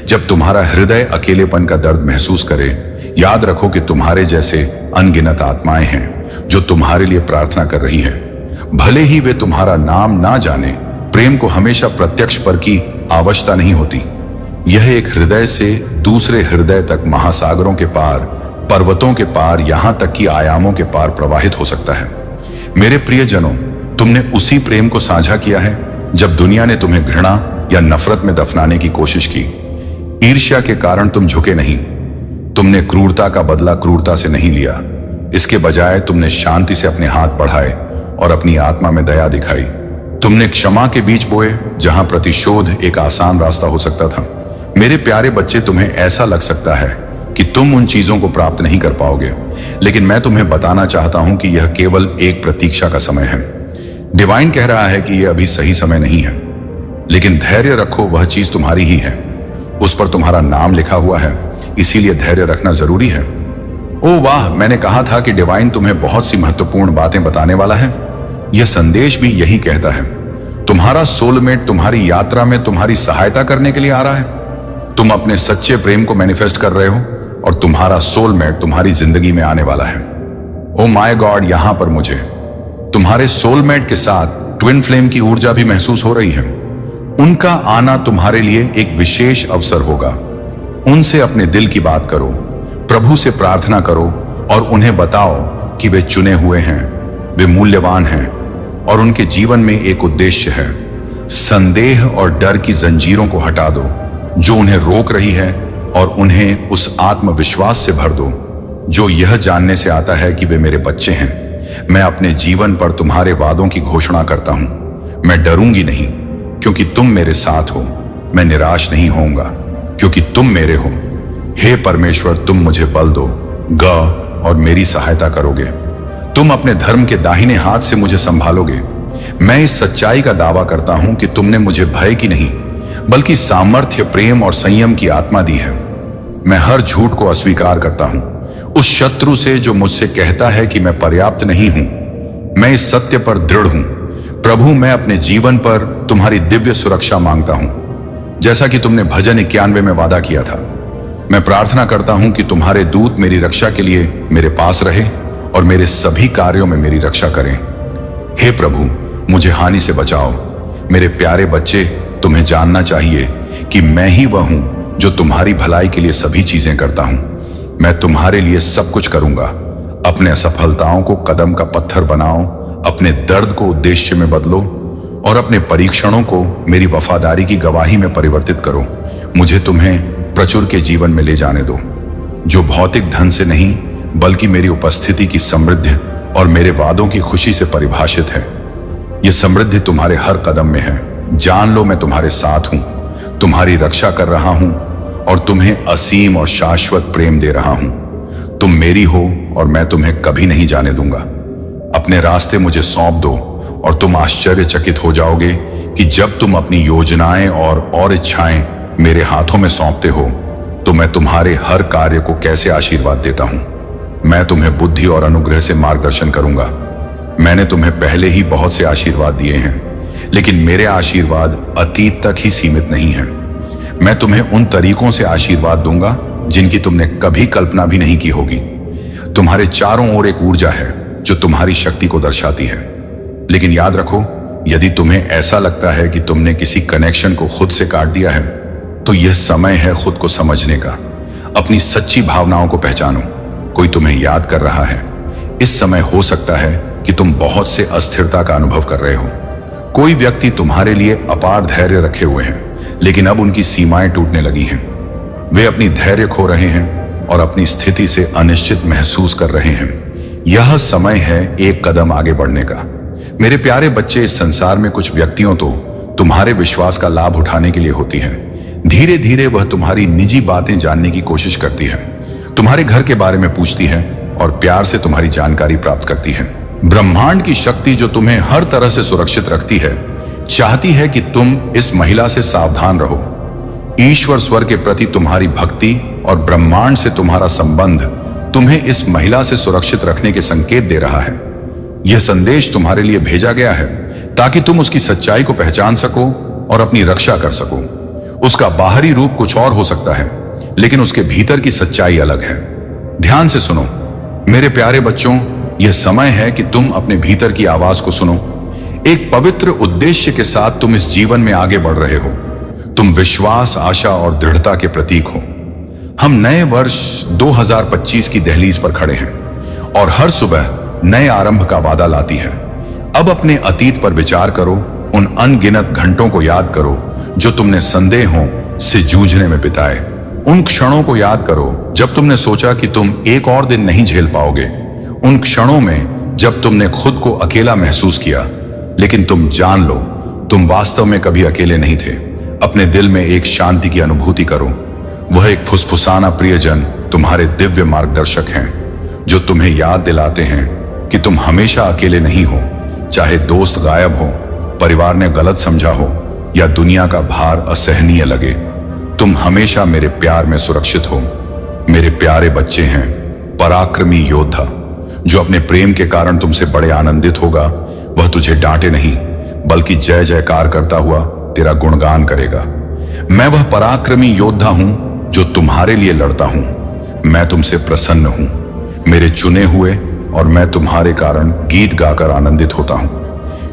जब तुम्हारा हृदय अकेलेपन का दर्द महसूस करे, याद रखो कि तुम्हारे जैसे अनगिनत आत्माएं हैं जो तुम्हारे लिए प्रार्थना कर रही हैं। भले ही वे तुम्हारा नाम ना जाने, प्रेम को हमेशा प्रत्यक्ष पर की आवश्यकता नहीं होती। यह एक हृदय से दूसरे हृदय तक, महासागरों के पार, पर्वतों के पार, यहां तक कि आयामों के पार प्रवाहित हो सकता है। मेरे प्रियजनों, तुमने उसी प्रेम को साझा किया है जब दुनिया ने तुम्हें घृणा या नफरत में दफनाने की कोशिश की। ईर्ष्या के कारण तुम झुके नहीं। तुमने क्रूरता का बदला क्रूरता से नहीं लिया। इसके बजाय तुमने शांति से अपने हाथ बढ़ाए और अपनी आत्मा में दया दिखाई। तुमने क्षमा के बीज बोए जहां प्रतिशोध एक आसान रास्ता हो सकता था। मेरे प्यारे बच्चे, तुम्हें ऐसा लग सकता है कि तुम उन चीजों को प्राप्त नहीं कर पाओगे, लेकिन मैं तुम्हें बताना चाहता हूं कि यह केवल एक प्रतीक्षा का समय है। डिवाइन कह रहा है कि यह अभी सही समय नहीं है, लेकिन धैर्य रखो, वह चीज तुम्हारी ही है। उस पर तुम्हारा नाम लिखा हुआ है, इसीलिए धैर्य रखना जरूरी है। ओह वाह, मैंने कहा था कि डिवाइन तुम्हें बहुत सी महत्वपूर्ण बातें बताने वाला है। यह संदेश भी यही कहता है। तुम्हारा सोलमेट तुम्हारी यात्रा में तुम्हारी सहायता करने के लिए आ रहा है। तुम अपने सच्चे प्रेम को मैनिफेस्ट कर रहे हो और तुम्हारा सोलमेट तुम्हारी जिंदगी में आने वाला है। ओ माय गॉड, यहां पर मुझे तुम्हारे सोलमेट के साथ ट्विन फ्लेम की ऊर्जा भी महसूस हो रही है। उनका आना तुम्हारे लिए एक विशेष अवसर होगा। उनसे अपने दिल की बात करो, प्रभु से प्रार्थना करो और उन्हें बताओ कि वे चुने हुए हैं, वे मूल्यवान हैं और उनके जीवन में एक उद्देश्य है। संदेह और डर की जंजीरों को हटा दो जो उन्हें रोक रही है और उन्हें उस आत्मविश्वास से भर दो जो यह जानने से आता है कि वे मेरे बच्चे हैं। मैं अपने जीवन पर तुम्हारे वादों की घोषणा करता हूं। मैं डरूंगी नहीं क्योंकि तुम मेरे साथ हो। मैं निराश नहीं होऊंगा क्योंकि तुम मेरे हो। हे परमेश्वर, तुम मुझे बल दो और मेरी सहायता करोगे। तुम अपने धर्म के दाहिने हाथ से मुझे संभालोगे। मैं इस सच्चाई का दावा करता हूं कि तुमने मुझे भय की नहीं बल्कि सामर्थ्य, प्रेम और संयम की आत्मा दी है। मैं हर झूठ को अस्वीकार करता हूं, उस शत्रु से जो मुझसे कहता है कि मैं पर्याप्त नहीं हूं। मैं इस सत्य पर दृढ़ हूं। प्रभु, मैं अपने जीवन पर तुम्हारी दिव्य सुरक्षा मांगता हूं, जैसा कि तुमने भजन 91 में वादा किया था। मैं प्रार्थना करता हूं कि तुम्हारे दूत मेरी रक्षा के लिए मेरे पास रहे और मेरे सभी कार्यों में मेरी रक्षा करें। हे प्रभु, मुझे हानि से बचाओ। मेरे प्यारे बच्चे, तुम्हें जानना चाहिए कि मैं ही वह हूं जो तुम्हारी भलाई के लिए सभी चीजें करता हूं। मैं तुम्हारे लिए सब कुछ करूंगा। अपने असफलताओं को कदम का पत्थर बनाओ, अपने दर्द को उद्देश्य में बदलो और अपने परीक्षणों को मेरी वफादारी की गवाही में परिवर्तित करो। मुझे तुम्हें प्रचुर के जीवन में ले जाने दो, जो भौतिक धन से नहीं बल्कि मेरी उपस्थिति की समृद्धि और मेरे वादों की खुशी से परिभाषित है। यह समृद्धि तुम्हारे हर कदम में है। जान लो, मैं तुम्हारे साथ हूं, तुम्हारी रक्षा कर रहा हूं और तुम्हें असीम और शाश्वत प्रेम दे रहा हूं। तुम मेरी हो और मैं तुम्हें कभी नहीं जाने दूंगा। अपने रास्ते मुझे सौंप दो और तुम आश्चर्यचकित हो जाओगे कि जब तुम अपनी योजनाएं और इच्छाएं मेरे हाथों में सौंपते हो तो मैं तुम्हारे हर कार्य को कैसे आशीर्वाद देता हूं। मैं तुम्हें बुद्धि और अनुग्रह से मार्गदर्शन करूंगा। मैंने तुम्हें पहले ही बहुत से आशीर्वाद दिए हैं, लेकिन मेरे आशीर्वाद अतीत तक ही सीमित नहीं है। मैं तुम्हें उन तरीकों से आशीर्वाद दूंगा जिनकी तुमने कभी कल्पना भी नहीं की होगी। तुम्हारे चारों ओर एक ऊर्जा है जो तुम्हारी शक्ति को दर्शाती है। लेकिन याद रखो, यदि तुम्हें ऐसा लगता है कि तुमने किसी कनेक्शन को खुद से काट दिया है, तो यह समय है खुद को समझने का। अपनी सच्ची भावनाओं को पहचानो। कोई तुम्हें याद कर रहा है। इस समय हो सकता है कि तुम बहुत से अस्थिरता का अनुभव कर रहे हो। कोई व्यक्ति तुम्हारे लिए अपार धैर्य रखे हुए हैं, लेकिन अब उनकी सीमाएं टूटने लगी हैं। वे अपनी धैर्य खो रहे हैं और अपनी स्थिति से अनिश्चित महसूस कर रहे हैं। यह समय है एक कदम आगे बढ़ने का। मेरे प्यारे बच्चे, इस संसार में कुछ व्यक्तियों तो तुम्हारे विश्वास का लाभ उठाने के लिए होती है। धीरे धीरे वह तुम्हारी निजी बातें जानने की कोशिश करती है, तुम्हारे घर के बारे में पूछती है और प्यार से तुम्हारी जानकारी प्राप्त करती है। ब्रह्मांड की शक्ति जो तुम्हें हर तरह से सुरक्षित रखती है, चाहती है कि तुम इस महिला से सावधान रहो। ईश्वर स्वर के प्रति तुम्हारी भक्ति और ब्रह्मांड से तुम्हारा संबंध तुम्हें इस महिला से सुरक्षित रखने के संकेत दे रहा है। यह संदेश तुम्हारे लिए भेजा गया है ताकि तुम उसकी सच्चाई को पहचान सको और अपनी रक्षा कर सको। उसका बाहरी रूप कुछ और हो सकता है, लेकिन उसके भीतर की सच्चाई अलग है। ध्यान से सुनो मेरे प्यारे बच्चों, यह समय है कि तुम अपने भीतर की आवाज को सुनो। एक पवित्र उद्देश्य के साथ तुम इस जीवन में आगे बढ़ रहे हो। तुम विश्वास, आशा और दृढ़ता के प्रतीक हो। हम नए वर्ष 2025 की दहलीज पर खड़े हैं और हर सुबह नए आरंभ का वादा लाती है। अब अपने अतीत पर विचार करो, उन अनगिनत घंटों को याद करो जो तुमने संदेहों से जूझने में बिताए। उन क्षणों को याद करो जब तुमने सोचा कि तुम एक और दिन नहीं झेल पाओगे। उन क्षणों में जब तुमने खुद को अकेला महसूस किया, लेकिन तुम जान लो तुम वास्तव में कभी अकेले नहीं थे। अपने दिल में एक शांति की अनुभूति करो। वह एक फुसफुसाना प्रियजन तुम्हारे दिव्य मार्गदर्शक हैं जो तुम्हें याद दिलाते हैं कि तुम हमेशा अकेले नहीं हो। चाहे दोस्त गायब हो, परिवार ने गलत समझा हो या दुनिया का भार असहनीय लगे, तुम हमेशा मेरे प्यार में सुरक्षित हो। मेरे प्यारे बच्चे हैं पराक्रमी योद्धा जो अपने प्रेम के कारण तुमसे बड़े आनंदित होगा। वह तुझे डांटे नहीं बल्कि जय जयकार करता हुआ तेरा गुणगान करेगा। मैं वह पराक्रमी योद्धा हूं जो तुम्हारे लिए लड़ता हूं। मैं तुमसे प्रसन्न हूं, मेरे चुने हुए, और मैं तुम्हारे कारण गीत गाकर आनंदित होता हूं।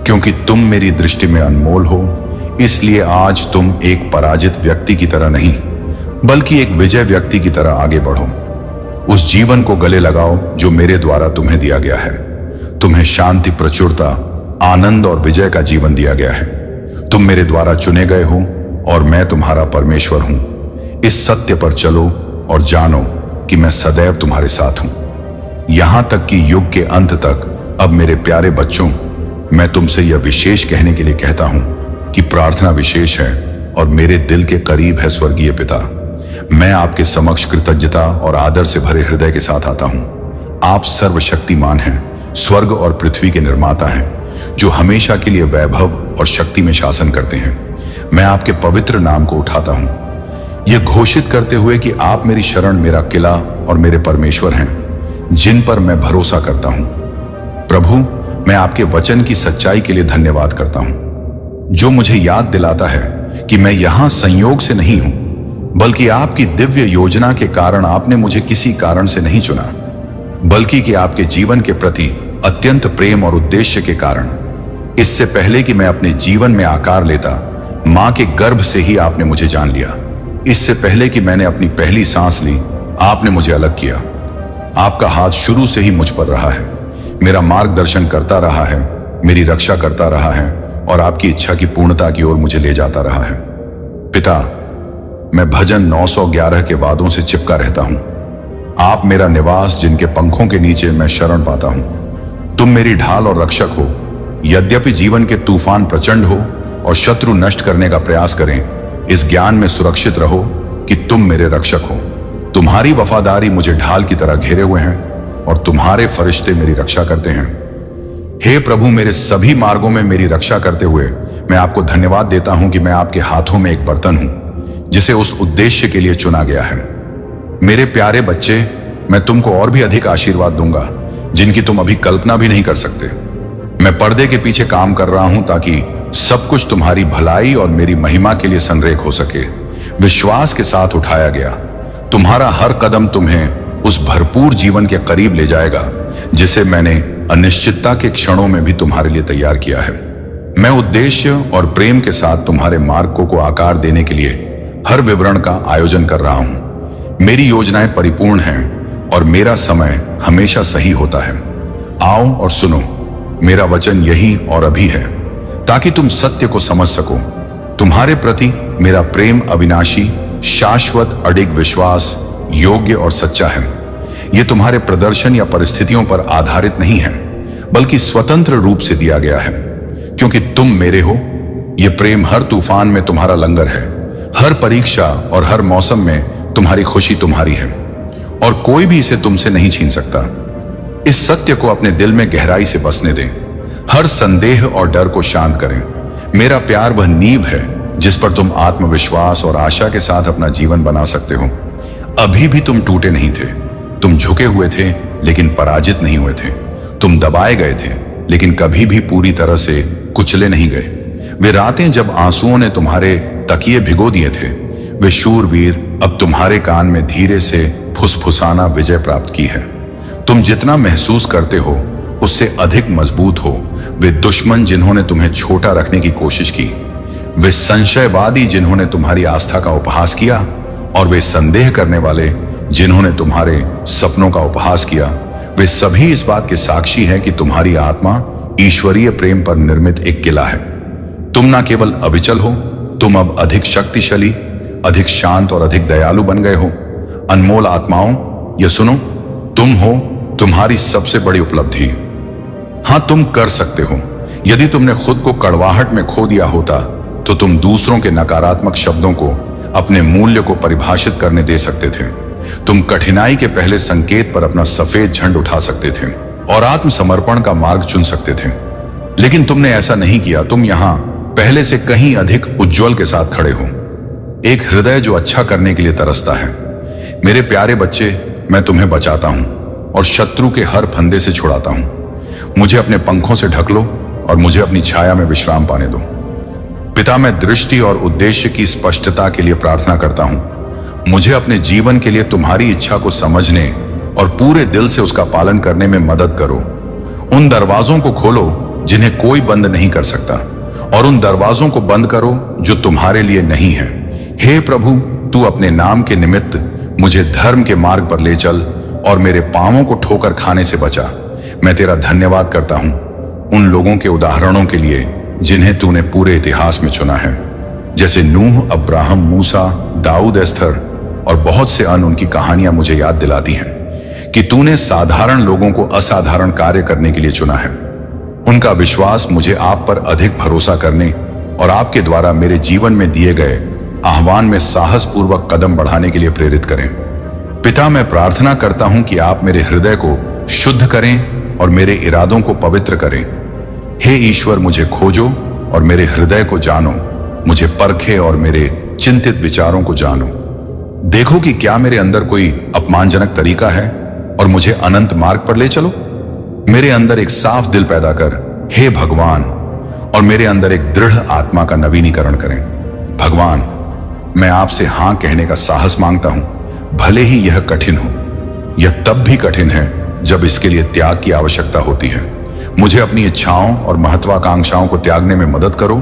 क्योंकि तुम मेरी दृष्टि में अनमोल हो, इसलिए आज तुम एक पराजित व्यक्ति की तरह नहीं बल्कि एक विजय व्यक्ति की तरह आगे बढ़ो। उस जीवन को गले लगाओ जो मेरे द्वारा तुम्हें दिया गया है। तुम्हें शांति, प्रचुरता, आनंद और विजय का जीवन दिया गया है। तुम मेरे द्वारा चुने गए हो और मैं तुम्हारा परमेश्वर हूं। इस सत्य पर चलो और जानो कि मैं सदैव तुम्हारे साथ हूं, यहां तक कि युग के अंत तक। अब मेरे प्यारे बच्चों, मैं तुमसे यह विशेष कहने के लिए कहता हूं कि प्रार्थना विशेष है और मेरे दिल के करीब है स्वर्गीय पिता। मैं आपके समक्ष कृतज्ञता और आदर से भरे हृदय के साथ आता हूं। आप सर्वशक्तिमान हैं, स्वर्ग और पृथ्वी के निर्माता हैं, जो हमेशा के लिए वैभव और शक्ति में शासन करते हैं। मैं आपके पवित्र नाम को उठाता हूं, यह घोषित करते हुए कि आप मेरी शरण, मेरा किला और मेरे परमेश्वर हैं, जिन पर मैं भरोसा करता हूं। प्रभु, मैं आपके वचन की सच्चाई के लिए धन्यवाद करता हूं, जो मुझे याद दिलाता है कि मैं यहां संयोग से नहीं हूं, बल्कि आपकी दिव्य योजना के कारण आपने मुझे किसी कारण से नहीं चुना, बल्कि कि आपके जीवन के प्रति अत्यंत प्रेम और उद्देश्य के कारण। इससे पहले कि मैं अपने जीवन में आकार लेता, मां के गर्भ से ही आपने मुझे जान लिया। इससे पहले कि मैंने अपनी पहली सांस ली, आपने मुझे अलग किया। आपका हाथ शुरू से ही मुझ पर रहा है, मेरा मार्गदर्शन करता रहा है, मेरी रक्षा करता रहा है और आपकी इच्छा की पूर्णता की ओर मुझे ले जाता रहा है। पिता, मैं भजन 911 के वादों से चिपका रहता हूं। आप मेरा निवास, जिनके पंखों के नीचे मैं शरण पाता हूं। तुम मेरी ढाल और रक्षक हो। यद्यपि जीवन के तूफान प्रचंड हो और शत्रु नष्ट करने का प्रयास करें, इस ज्ञान में सुरक्षित रहो कि तुम मेरे रक्षक हो। तुम्हारी वफादारी मुझे ढाल की तरह घेरे हुए हैं और तुम्हारे फरिश्ते मेरी रक्षा करते हैं। हे प्रभु, मेरे सभी मार्गों में मेरी रक्षा करते हुए मैं आपको धन्यवाद देता हूं कि मैं आपके हाथों में एक बर्तन हूं जिसे उस उद्देश्य के लिए चुना गया है। मेरे प्यारे बच्चे, मैं तुमको और भी अधिक आशीर्वाद दूंगा जिनकी तुम अभी कल्पना भी नहीं कर सकते। मैं पर्दे के पीछे काम कर रहा हूं ताकि सब कुछ तुम्हारी भलाई और मेरी महिमा के लिए संरेख हो सके। विश्वास के साथ उठाया गया तुम्हारा हर कदम तुम्हें उस भरपूर जीवन के करीब ले जाएगा जिसे मैंने अनिश्चितता के क्षणों में भी तुम्हारे लिए तैयार किया है। मैं उद्देश्य और प्रेम के साथ तुम्हारे मार्ग को आकार देने के लिए हर विवरण का आयोजन कर रहा हूं। मेरी योजनाएं परिपूर्ण हैं और मेरा समय हमेशा सही होता है। आओ और सुनो, मेरा वचन यही और अभी है ताकि तुम सत्य को समझ सको। तुम्हारे प्रति मेरा प्रेम अविनाशी, शाश्वत, अडिग विश्वास, योग्य और सच्चा है। यह तुम्हारे प्रदर्शन या परिस्थितियों पर आधारित नहीं है, बल्कि स्वतंत्र रूप से दिया गया है। क्योंकि तुम मेरे हो, यह प्रेम हर तूफान में तुम्हारा लंगर है, हर परीक्षा और हर मौसम में तुम्हारी खुशी तुम्हारी है और कोई भी इसे तुमसे नहीं छीन सकता। इस सत्य को अपने दिल में गहराई से बसने दें। हर संदेह और डर को शांत करें। मेरा प्यार वह नींव है जिस पर तुम आत्मविश्वास और आशा के साथ अपना जीवन बना सकते हो। अभी भी तुम टूटे नहीं थे, तुम झुके हुए थे लेकिन पराजित नहीं हुए थे। तुम दबाए गए थे लेकिन कभी भी पूरी तरह से कुचले नहीं गए। वे रातें जब आंसुओं ने तुम्हारे तकिए भिगो दिए थे, वे शूरवीर अब तुम्हारे कान में धीरे से फुसफुसाना विजय प्राप्त की है। तुम जितना महसूस करते हो उससे अधिक मजबूत हो। वे दुश्मन जिन्होंने तुम्हें छोटा रखने की कोशिश की, वे संशयवादी जिन्होंने तुम्हारी आस्था का उपहास किया, और वे संदेह करने वाले जिन्होंने तुम्हारे सपनों का उपहास किया, वे सभी इस बात के साक्षी हैं कि तुम्हारी आत्मा ईश्वरीय प्रेम पर निर्मित एक किला है। तुम ना केवल अविचल हो, तुम अब अधिक शक्तिशाली, अधिक शांत और अधिक दयालु बन गए हो। अनमोल आत्माओं, यह सुनो, तुम हो तुम्हारी सबसे बड़ी उपलब्धि। हां, तुम कर सकते हो। यदि तुमने खुद को कड़वाहट में खो दिया होता तो तुम दूसरों के नकारात्मक शब्दों को अपने मूल्य को परिभाषित करने दे सकते थे। तुम कठिनाई के पहले संकेत पर अपना सफेद झंड उठा सकते थे और आत्मसमर्पण का मार्ग चुन सकते थे, लेकिन तुमने ऐसा नहीं किया। तुम यहां पहले से कहीं अधिक उज्जवल के साथ खड़े हो, एक हृदय जो अच्छा करने के लिए तरसता है। मेरे प्यारे बच्चे, मैं तुम्हें बचाता हूं और शत्रु के हर फंदे से छुड़ाता हूं। मुझे अपने पंखों से ढक लो और मुझे अपनी छाया में विश्राम पाने दो। पिता, मैं दृष्टि और उद्देश्य की स्पष्टता के लिए प्रार्थना करता हूं। मुझे अपने जीवन के लिए तुम्हारी इच्छा को समझने और पूरे दिल से उसका पालन करने में मदद करो। उन दरवाजों को खोलो जिन्हें कोई बंद नहीं कर सकता, और उन दरवाजों को बंद करो जो तुम्हारे लिए नहीं है। हे प्रभु, तू अपने नाम के निमित्त मुझे धर्म के मार्ग पर ले चल और मेरे पांवों को ठोकर खाने से बचा। मैं तेरा धन्यवाद करता हूं उन लोगों के उदाहरणों के लिए जिन्हें तूने पूरे इतिहास में चुना है, जैसे नूह, अब्राहम, मूसा, दाऊद, एस्थर और बहुत से अन्य। उनकी कहानियां मुझे याद दिलाती हैं कि तूने साधारण लोगों को असाधारण कार्य करने के लिए चुना है। उनका विश्वास मुझे आप पर अधिक भरोसा करने और आपके द्वारा मेरे जीवन में दिए गए आह्वान में साहसपूर्वक कदम बढ़ाने के लिए प्रेरित करें। पिता, मैं प्रार्थना करता हूं कि आप मेरे हृदय को शुद्ध करें और मेरे इरादों को पवित्र करें। हे ईश्वर, मुझे खोजो और मेरे हृदय को जानो, मुझे परखे और मेरे चिंतित विचारों को जानो। देखो कि क्या मेरे अंदर कोई अपमानजनक तरीका है और मुझे अनंत मार्ग पर ले चलो। मेरे अंदर एक साफ दिल पैदा कर, हे भगवान, और मेरे अंदर एक दृढ़ आत्मा का नवीनीकरण करें। भगवान, मैं आपसे हां कहने का साहस मांगता हूं, भले ही यह कठिन हो। यह तब भी कठिन है जब इसके लिए त्याग की आवश्यकता होती है। मुझे अपनी इच्छाओं और महत्वाकांक्षाओं को त्यागने में मदद करो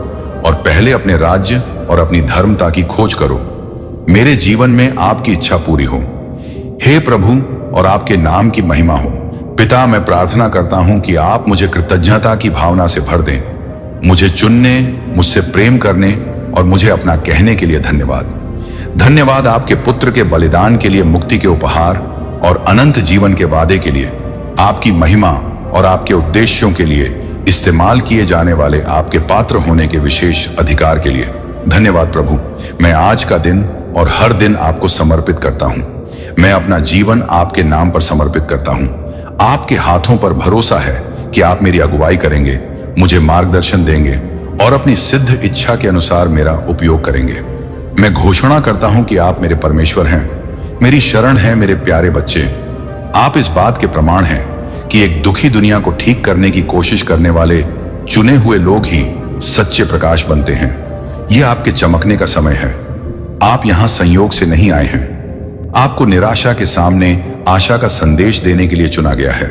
और पहले अपने राज्य और अपनी धर्मता की खोज करो। मेरे जीवन में आपकी इच्छा पूरी हो, हे प्रभु, और आपके नाम की महिमा हो। पिता, मैं प्रार्थना करता हूं कि आप मुझे कृतज्ञता की भावना से भर दें। मुझे चुनने, मुझसे प्रेम करने और मुझे अपना कहने के लिए धन्यवाद। धन्यवाद आपके पुत्र के बलिदान के लिए, मुक्ति के उपहार और अनंत जीवन के वादे के लिए, आपकी महिमा और आपके उद्देश्यों के लिए इस्तेमाल किए जाने वाले आपके पात्र होने के विशेष अधिकार के लिए धन्यवाद प्रभु। मैं आज का दिन और हर दिन आपको समर्पित करता हूं। मैं अपना जीवन आपके नाम पर समर्पित करता हूं। आपके हाथों पर भरोसा है कि आप मेरी अगुवाई करेंगे, मुझे मार्गदर्शन देंगे और अपनी सिद्ध इच्छा के अनुसार मेरा उपयोग करेंगे। मैं घोषणा करता हूं कि आप मेरे परमेश्वर हैं, मेरी शरण है। मेरे प्यारे बच्चे, आप इस बात के प्रमाण हैं कि एक दुखी दुनिया को ठीक करने की कोशिश करने वाले चुने हुए लोग ही सच्चे प्रकाश बनते हैं। यह आपके चमकने का समय है। आप यहां संयोग से नहीं आए हैं। आपको निराशा के सामने आशा का संदेश देने के लिए चुना गया है।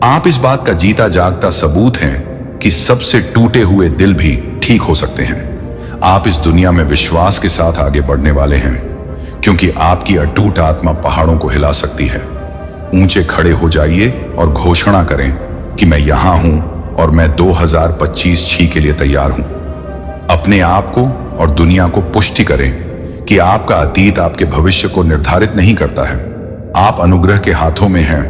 आप इस बात का जीता जागता सबूत हैं कि सबसे टूटे हुए दिल भी ठीक हो सकते हैं। आप इस दुनिया में विश्वास के साथ आगे बढ़ने वाले हैं, क्योंकि आपकी अटूट आत्मा पहाड़ों को हिला सकती है। ऊंचे खड़े हो जाइए और घोषणा करें कि मैं यहां हूं और मैं 2025 के लिए तैयार हूं। अपने आप को और दुनिया को पुष्टि करें कि आपका अतीत आपके भविष्य को निर्धारित नहीं करता है। आप अनुग्रह के हाथों में हैं।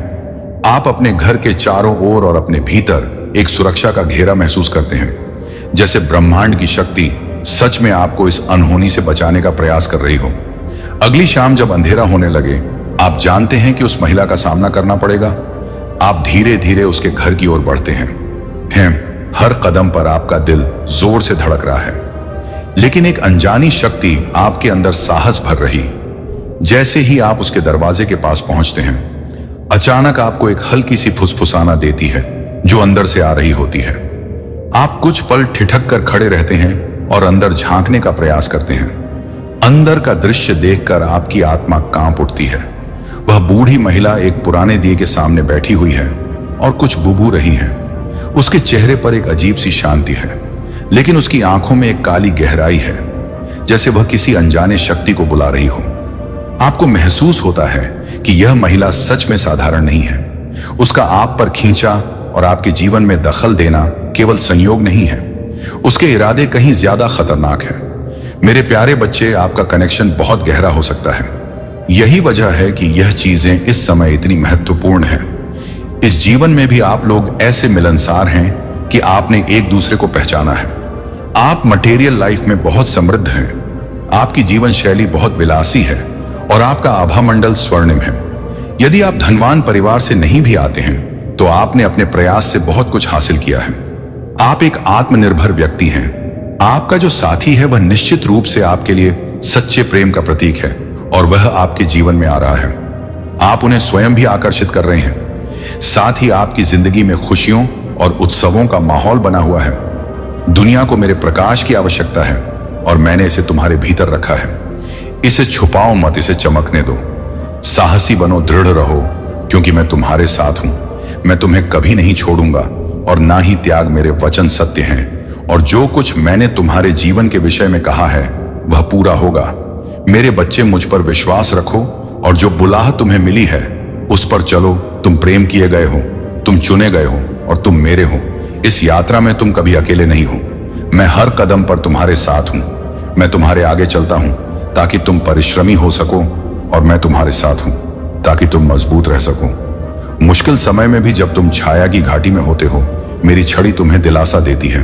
आप अपने घर के चारों ओर और अपने भीतर एक सुरक्षा का घेरा महसूस करते हैं, जैसे ब्रह्मांड की शक्ति सच में आपको इस अनहोनी से बचाने का प्रयास कर रही हो। अगली शाम जब अंधेरा होने लगे, आप जानते हैं कि उस महिला का सामना करना पड़ेगा। आप धीरे धीरे उसके घर की ओर बढ़ते हैं। हर कदम पर आपका दिल जोर से धड़क रहा है, लेकिन एक अनजानी शक्ति आपके अंदर साहस भर रही। जैसे ही आप उसके दरवाजे के पास पहुंचते हैं, अचानक आपको एक हल्की सी फुसफुसाना देती है जो अंदर से आ रही होती है। आप कुछ पल ठिठक कर खड़े रहते हैं और अंदर झांकने का प्रयास करते हैं। अंदर का दृश्य देखकर आपकी आत्मा कांप उठती है। वह बूढ़ी महिला एक पुराने दिए के सामने बैठी हुई है और कुछ बुबू रही है। उसके चेहरे पर एक अजीब सी शांति है, लेकिन उसकी आंखों में एक काली गहराई है, जैसे वह किसी अनजाने शक्ति को बुला रही हो। आपको महसूस होता है कि यह महिला सच में साधारण नहीं है। उसका आप पर खींचा और आपके जीवन में दखल देना केवल संयोग नहीं है, उसके इरादे कहीं ज्यादा खतरनाक है। मेरे प्यारे बच्चे, आपका कनेक्शन बहुत गहरा हो सकता है। यही वजह है कि यह चीजें इस समय इतनी महत्वपूर्ण हैं। इस जीवन में भी आप लोग ऐसे मिलनसार हैं कि आपने एक दूसरे को पहचाना है। आप मटेरियल लाइफ में बहुत समृद्ध हैं, आपकी जीवन शैली बहुत विलासी है और आपका आभा मंडल स्वर्णिम है। यदि आप धनवान परिवार से नहीं भी आते हैं तो आपने अपने प्रयास से बहुत कुछ हासिल किया है। आप एक आत्मनिर्भर व्यक्ति हैं। आपका जो साथी है वह निश्चित रूप से आपके लिए सच्चे प्रेम का प्रतीक है और वह आपके जीवन में आ रहा है। आप उन्हें स्वयं भी आकर्षित कर रहे हैं। साथ ही आपकी जिंदगी में खुशियों और उत्सवों का माहौल बना हुआ है। दुनिया को मेरे प्रकाश की आवश्यकता है और मैंने इसे तुम्हारे भीतर रखा है। इसे छुपाओ मत, इसे चमकने दो। साहसी बनो, दृढ़ रहो, क्योंकि मैं तुम्हारे साथ हूं। मैं तुम्हें कभी नहीं छोड़ूंगा और ना ही त्याग। मेरे वचन सत्य हैं और जो कुछ मैंने तुम्हारे जीवन के विषय में कहा है वह पूरा होगा। मेरे बच्चे, मुझ पर विश्वास रखो और जो बुलाह तुम्हें मिली है उस पर चलो। तुम प्रेम किए गए हो, तुम चुने गए हो और तुम मेरे हो। इस यात्रा में तुम कभी अकेले नहीं हो। मैं हर कदम पर तुम्हारे साथ हूं। मैं तुम्हारे आगे चलता हूं ताकि तुम परिश्रमी हो सको और मैं तुम्हारे साथ हूं ताकि तुम मजबूत रह सको। मुश्किल समय में भी जब तुम छाया की घाटी में होते हो, मेरी छड़ी तुम्हें दिलासा देती है।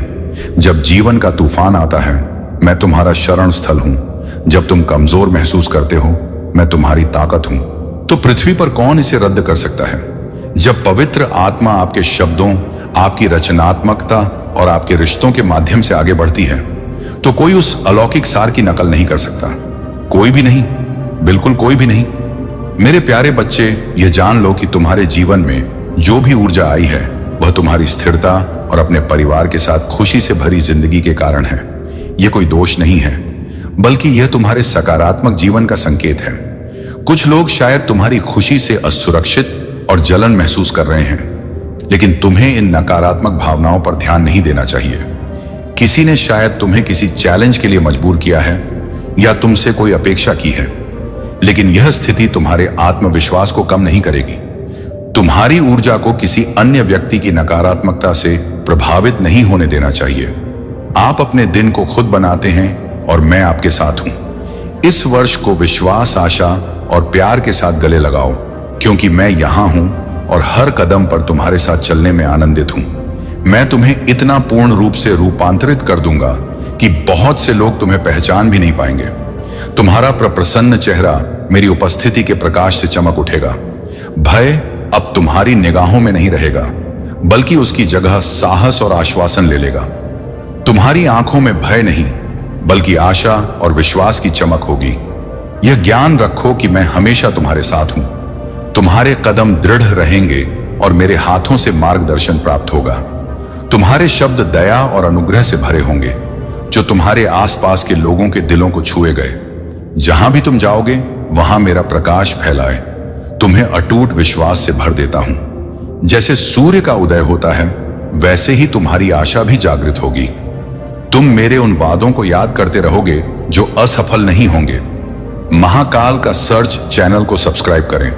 जब जीवन का तूफान आता है, मैं तुम्हारा शरण स्थल हूं। जब तुम कमजोर महसूस करते हो, मैं तुम्हारी ताकत हूं। तो पृथ्वी पर कौन इसे रद्द कर सकता है? जब पवित्र आत्मा आपके शब्दों, आपकी रचनात्मकता और आपके रिश्तों के माध्यम से आगे बढ़ती है, तो कोई उस अलौकिक सार की नकल नहीं कर सकता। कोई भी नहीं, बिल्कुल कोई भी नहीं। मेरे प्यारे बच्चे, यह जान लो कि तुम्हारे जीवन में जो भी ऊर्जा आई है वह तुम्हारी स्थिरता और अपने परिवार के साथ खुशी से भरी जिंदगी के कारण है। यह कोई दोष नहीं है, बल्कि यह तुम्हारे सकारात्मक जीवन का संकेत है। कुछ लोग शायद तुम्हारी खुशी से असुरक्षित और जलन महसूस कर रहे हैं, लेकिन तुम्हें इन नकारात्मक भावनाओं पर ध्यान नहीं देना चाहिए। किसी ने शायद तुम्हें किसी चैलेंज के लिए मजबूर किया है या तुमसे कोई अपेक्षा की है, लेकिन यह स्थिति तुम्हारे आत्मविश्वास को कम नहीं करेगी। तुम्हारी ऊर्जा को किसी अन्य व्यक्ति की नकारात्मकता से प्रभावित नहीं होने देना चाहिए। आप अपने दिन को खुद बनाते हैं और मैं आपके साथ हूं। इस वर्ष को विश्वास, आशा और प्यार के साथ गले लगाओ, क्योंकि मैं यहां हूं और हर कदम पर तुम्हारे साथ चलने में आनंदित हूं। मैं तुम्हें इतना पूर्ण रूप से रूपांतरित कर दूंगा कि बहुत से लोग तुम्हें पहचान भी नहीं पाएंगे। तुम्हारा प्रसन्न चेहरा मेरी उपस्थिति के प्रकाश से चमक उठेगा। भय अब तुम्हारी निगाहों में नहीं रहेगा, बल्कि उसकी जगह साहस और आश्वासन ले लेगा। तुम्हारी आंखों में भय नहीं, बल्कि आशा और विश्वास की चमक होगी। यह ज्ञान रखो कि मैं हमेशा तुम्हारे साथ हूं। तुम्हारे कदम दृढ़ रहेंगे और मेरे हाथों से मार्गदर्शन प्राप्त होगा। तुम्हारे शब्द दया और अनुग्रह से भरे होंगे, जो तुम्हारे आसपास के लोगों के दिलों को छुए गए। जहां भी तुम जाओगे वहां मेरा प्रकाश फैलाए, तुम्हें अटूट विश्वास से भर देता हूं। जैसे सूर्य का उदय होता है, वैसे ही तुम्हारी आशा भी जागृत होगी। तुम मेरे उन वादों को याद करते रहोगे जो असफल नहीं होंगे। महाकाल का सर्च चैनल को सब्सक्राइब करें।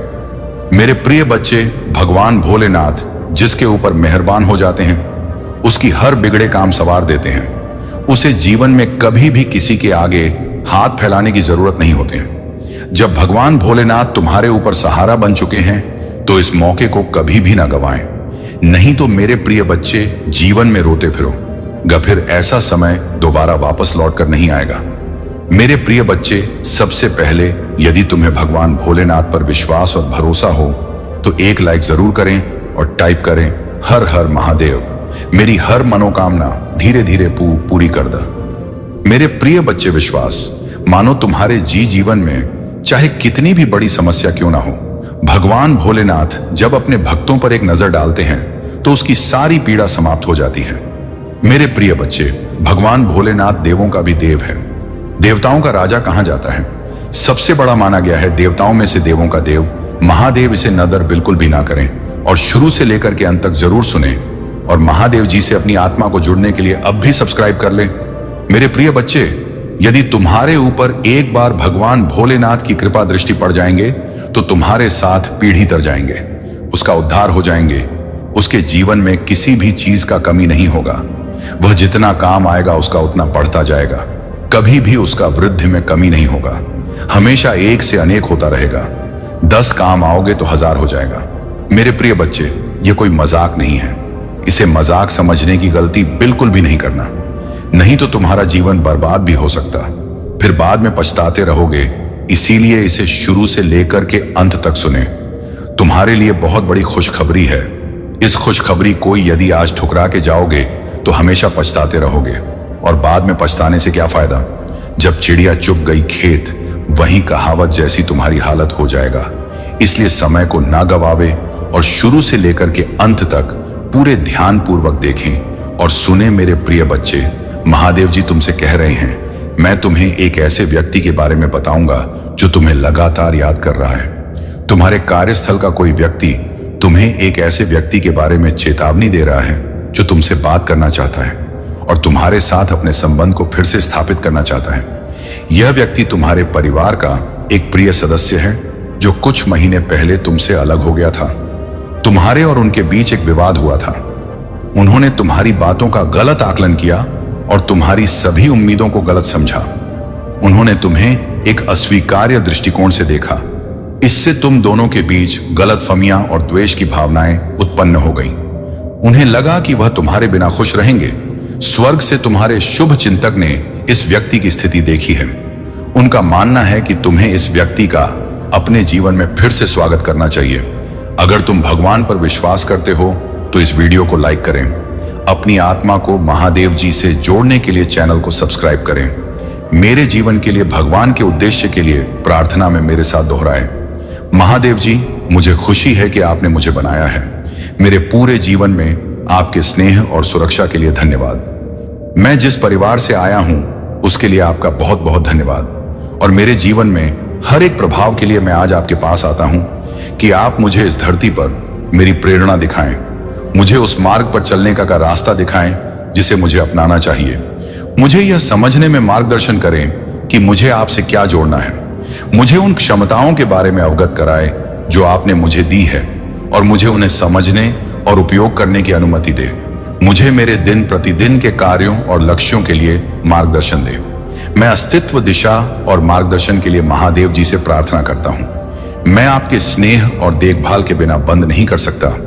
मेरे प्रिय बच्चे, भगवान भोलेनाथ जिसके ऊपर मेहरबान हो जाते हैं, उसकी हर बिगड़े काम सवार देते हैं। उसे जीवन में कभी भी किसी के आगे हाथ फैलाने की जरूरत नहीं होती है। जब भगवान भोलेनाथ तुम्हारे ऊपर सहारा बन चुके हैं, तो इस मौके को कभी भी ना गंवाएं। नहीं तो मेरे प्रिय बच्चे, जीवन में रोते फिरोगा। फिर ऐसा समय दोबारा वापस लौट कर नहीं आएगा। मेरे प्रिय बच्चे, सबसे पहले यदि तुम्हें भगवान भोलेनाथ पर विश्वास और भरोसा हो, तो एक लाइक जरूर करें और टाइप करें हर हर महादेव। मेरी हर मनोकामना धीरे धीरे पूरी कर द। मेरे प्रिय बच्चे, विश्वास मानो तुम्हारे जीवन में चाहे कितनी भी बड़ी समस्या क्यों ना हो, भगवान भोलेनाथ जब अपने भक्तों पर एक नजर डालते हैं तो उसकी सारी पीड़ा समाप्त हो जाती है। मेरे प्रिय बच्चे, भगवान भोलेनाथ देवों का भी देव है। देवताओं का राजा कहा जाता है, सबसे बड़ा माना गया है। देवताओं में से देवों का देव महादेव। इसे नदर बिल्कुल भी ना करें और शुरू से लेकर के अंत तक जरूर सुने। और महादेव जी से अपनी आत्मा को जुड़ने के लिए अब भी सब्सक्राइब कर लें। मेरे प्रिय बच्चे, यदि तुम्हारे ऊपर एक बार भगवान भोलेनाथ की कृपा दृष्टि पड़ जाएंगे तो तुम्हारे साथ पीढ़ी तर जाएंगे, उसका उद्धार हो जाएंगे। उसके जीवन में किसी भी चीज का कमी नहीं होगा। वह जितना काम आएगा उसका उतना बढ़ता जाएगा। कभी भी उसका वृद्धि में कमी नहीं होगा। हमेशा एक से अनेक होता रहेगा। 10 काम आओगे तो 1000 हो जाएगा। मेरे प्रिय बच्चे, यह कोई मजाक नहीं है। इसे मजाक समझने की गलती बिल्कुल भी नहीं करना, नहीं तो तुम्हारा जीवन बर्बाद भी हो सकता, फिर बाद में पछताते रहोगे। इसीलिए इसे शुरू से लेकर के अंत तक सुने। तुम्हारे लिए बहुत बड़ी खुशखबरी है। इस खुशखबरी को यदि आज ठुकरा के जाओगे तो हमेशा पछताते रहोगे, और बाद में पछताने से क्या फायदा। जब चिड़िया चुग गई खेत, वहीं कहावत जैसी तुम्हारी हालत हो जाएगा। इसलिए समय को ना गवावे और शुरू से लेकर के अंत तक पूरे ध्यान पूर्वक देखें और सुने। मेरे प्रिय बच्चे, महादेव जी तुमसे कह रहे हैं, मैं तुम्हें एक ऐसे व्यक्ति के बारे में बताऊंगा जो तुम्हें लगातार याद कर रहा है। तुम्हारे कार्यस्थल का कोई व्यक्ति तुम्हें एक ऐसे व्यक्ति के बारे में चेतावनी दे रहा है जो तुमसे बात करना चाहता है और तुम्हारे साथ अपने संबंध को फिर से स्थापित करना चाहता है। यह व्यक्ति तुम्हारे परिवार का एक प्रिय सदस्य है जो कुछ महीने पहले तुमसे अलग हो गया था। तुम्हारे और उनके बीच एक विवाद हुआ था। उन्होंने तुम्हारी बातों का गलत आकलन किया और तुम्हारी सभी उम्मीदों को गलत समझा। उन्होंने तुम्हें एक अस्वीकार्य दृष्टिकोण से देखा। इससे तुम दोनों के बीच गलतफहमियां और द्वेष की भावनाएं उत्पन्न हो गईं। उन्हें लगा कि वह तुम्हारे बिना खुश रहेंगे। स्वर्ग से तुम्हारे शुभ चिंतक ने इस व्यक्ति की स्थिति देखी है। उनका मानना है कि तुम्हें इस व्यक्ति का अपने जीवन में फिर से स्वागत करना चाहिए। अगर तुम भगवान पर विश्वास करते हो तो इस वीडियो को लाइक करें। अपनी आत्मा को महादेव जी से जोड़ने के लिए चैनल को सब्सक्राइब करें। मेरे जीवन के लिए भगवान के उद्देश्य के लिए प्रार्थना में मेरे साथ दोहराएं। महादेव जी, मुझे खुशी है कि आपने मुझे बनाया है। मेरे पूरे जीवन में आपके स्नेह और सुरक्षा के लिए धन्यवाद। मैं जिस परिवार से आया हूं उसके लिए आपका बहुत बहुत धन्यवाद। और मेरे जीवन में हर एक प्रभाव के लिए मैं आज आपके पास आता हूं कि आप मुझे इस धरती पर मेरी प्रेरणा दिखाएं, मुझे उस मार्ग पर चलने का रास्ता दिखाएं जिसे मुझे अपनाना चाहिए। मुझे यह समझने में मार्गदर्शन करें कि मुझे आपसे क्या जोड़ना है। मुझे उन क्षमताओं के बारे में अवगत कराएं जो आपने मुझे दी है और मुझे उन्हें समझने और उपयोग करने की अनुमति दे। मुझे मेरे दिन प्रतिदिन के कार्यों और लक्ष्यों के लिए मार्गदर्शन दे। मैं अस्तित्व, दिशा और मार्गदर्शन के लिए महादेव जी से प्रार्थना करता हूं। मैं आपके स्नेह और देखभाल के बिना बंद नहीं कर सकता।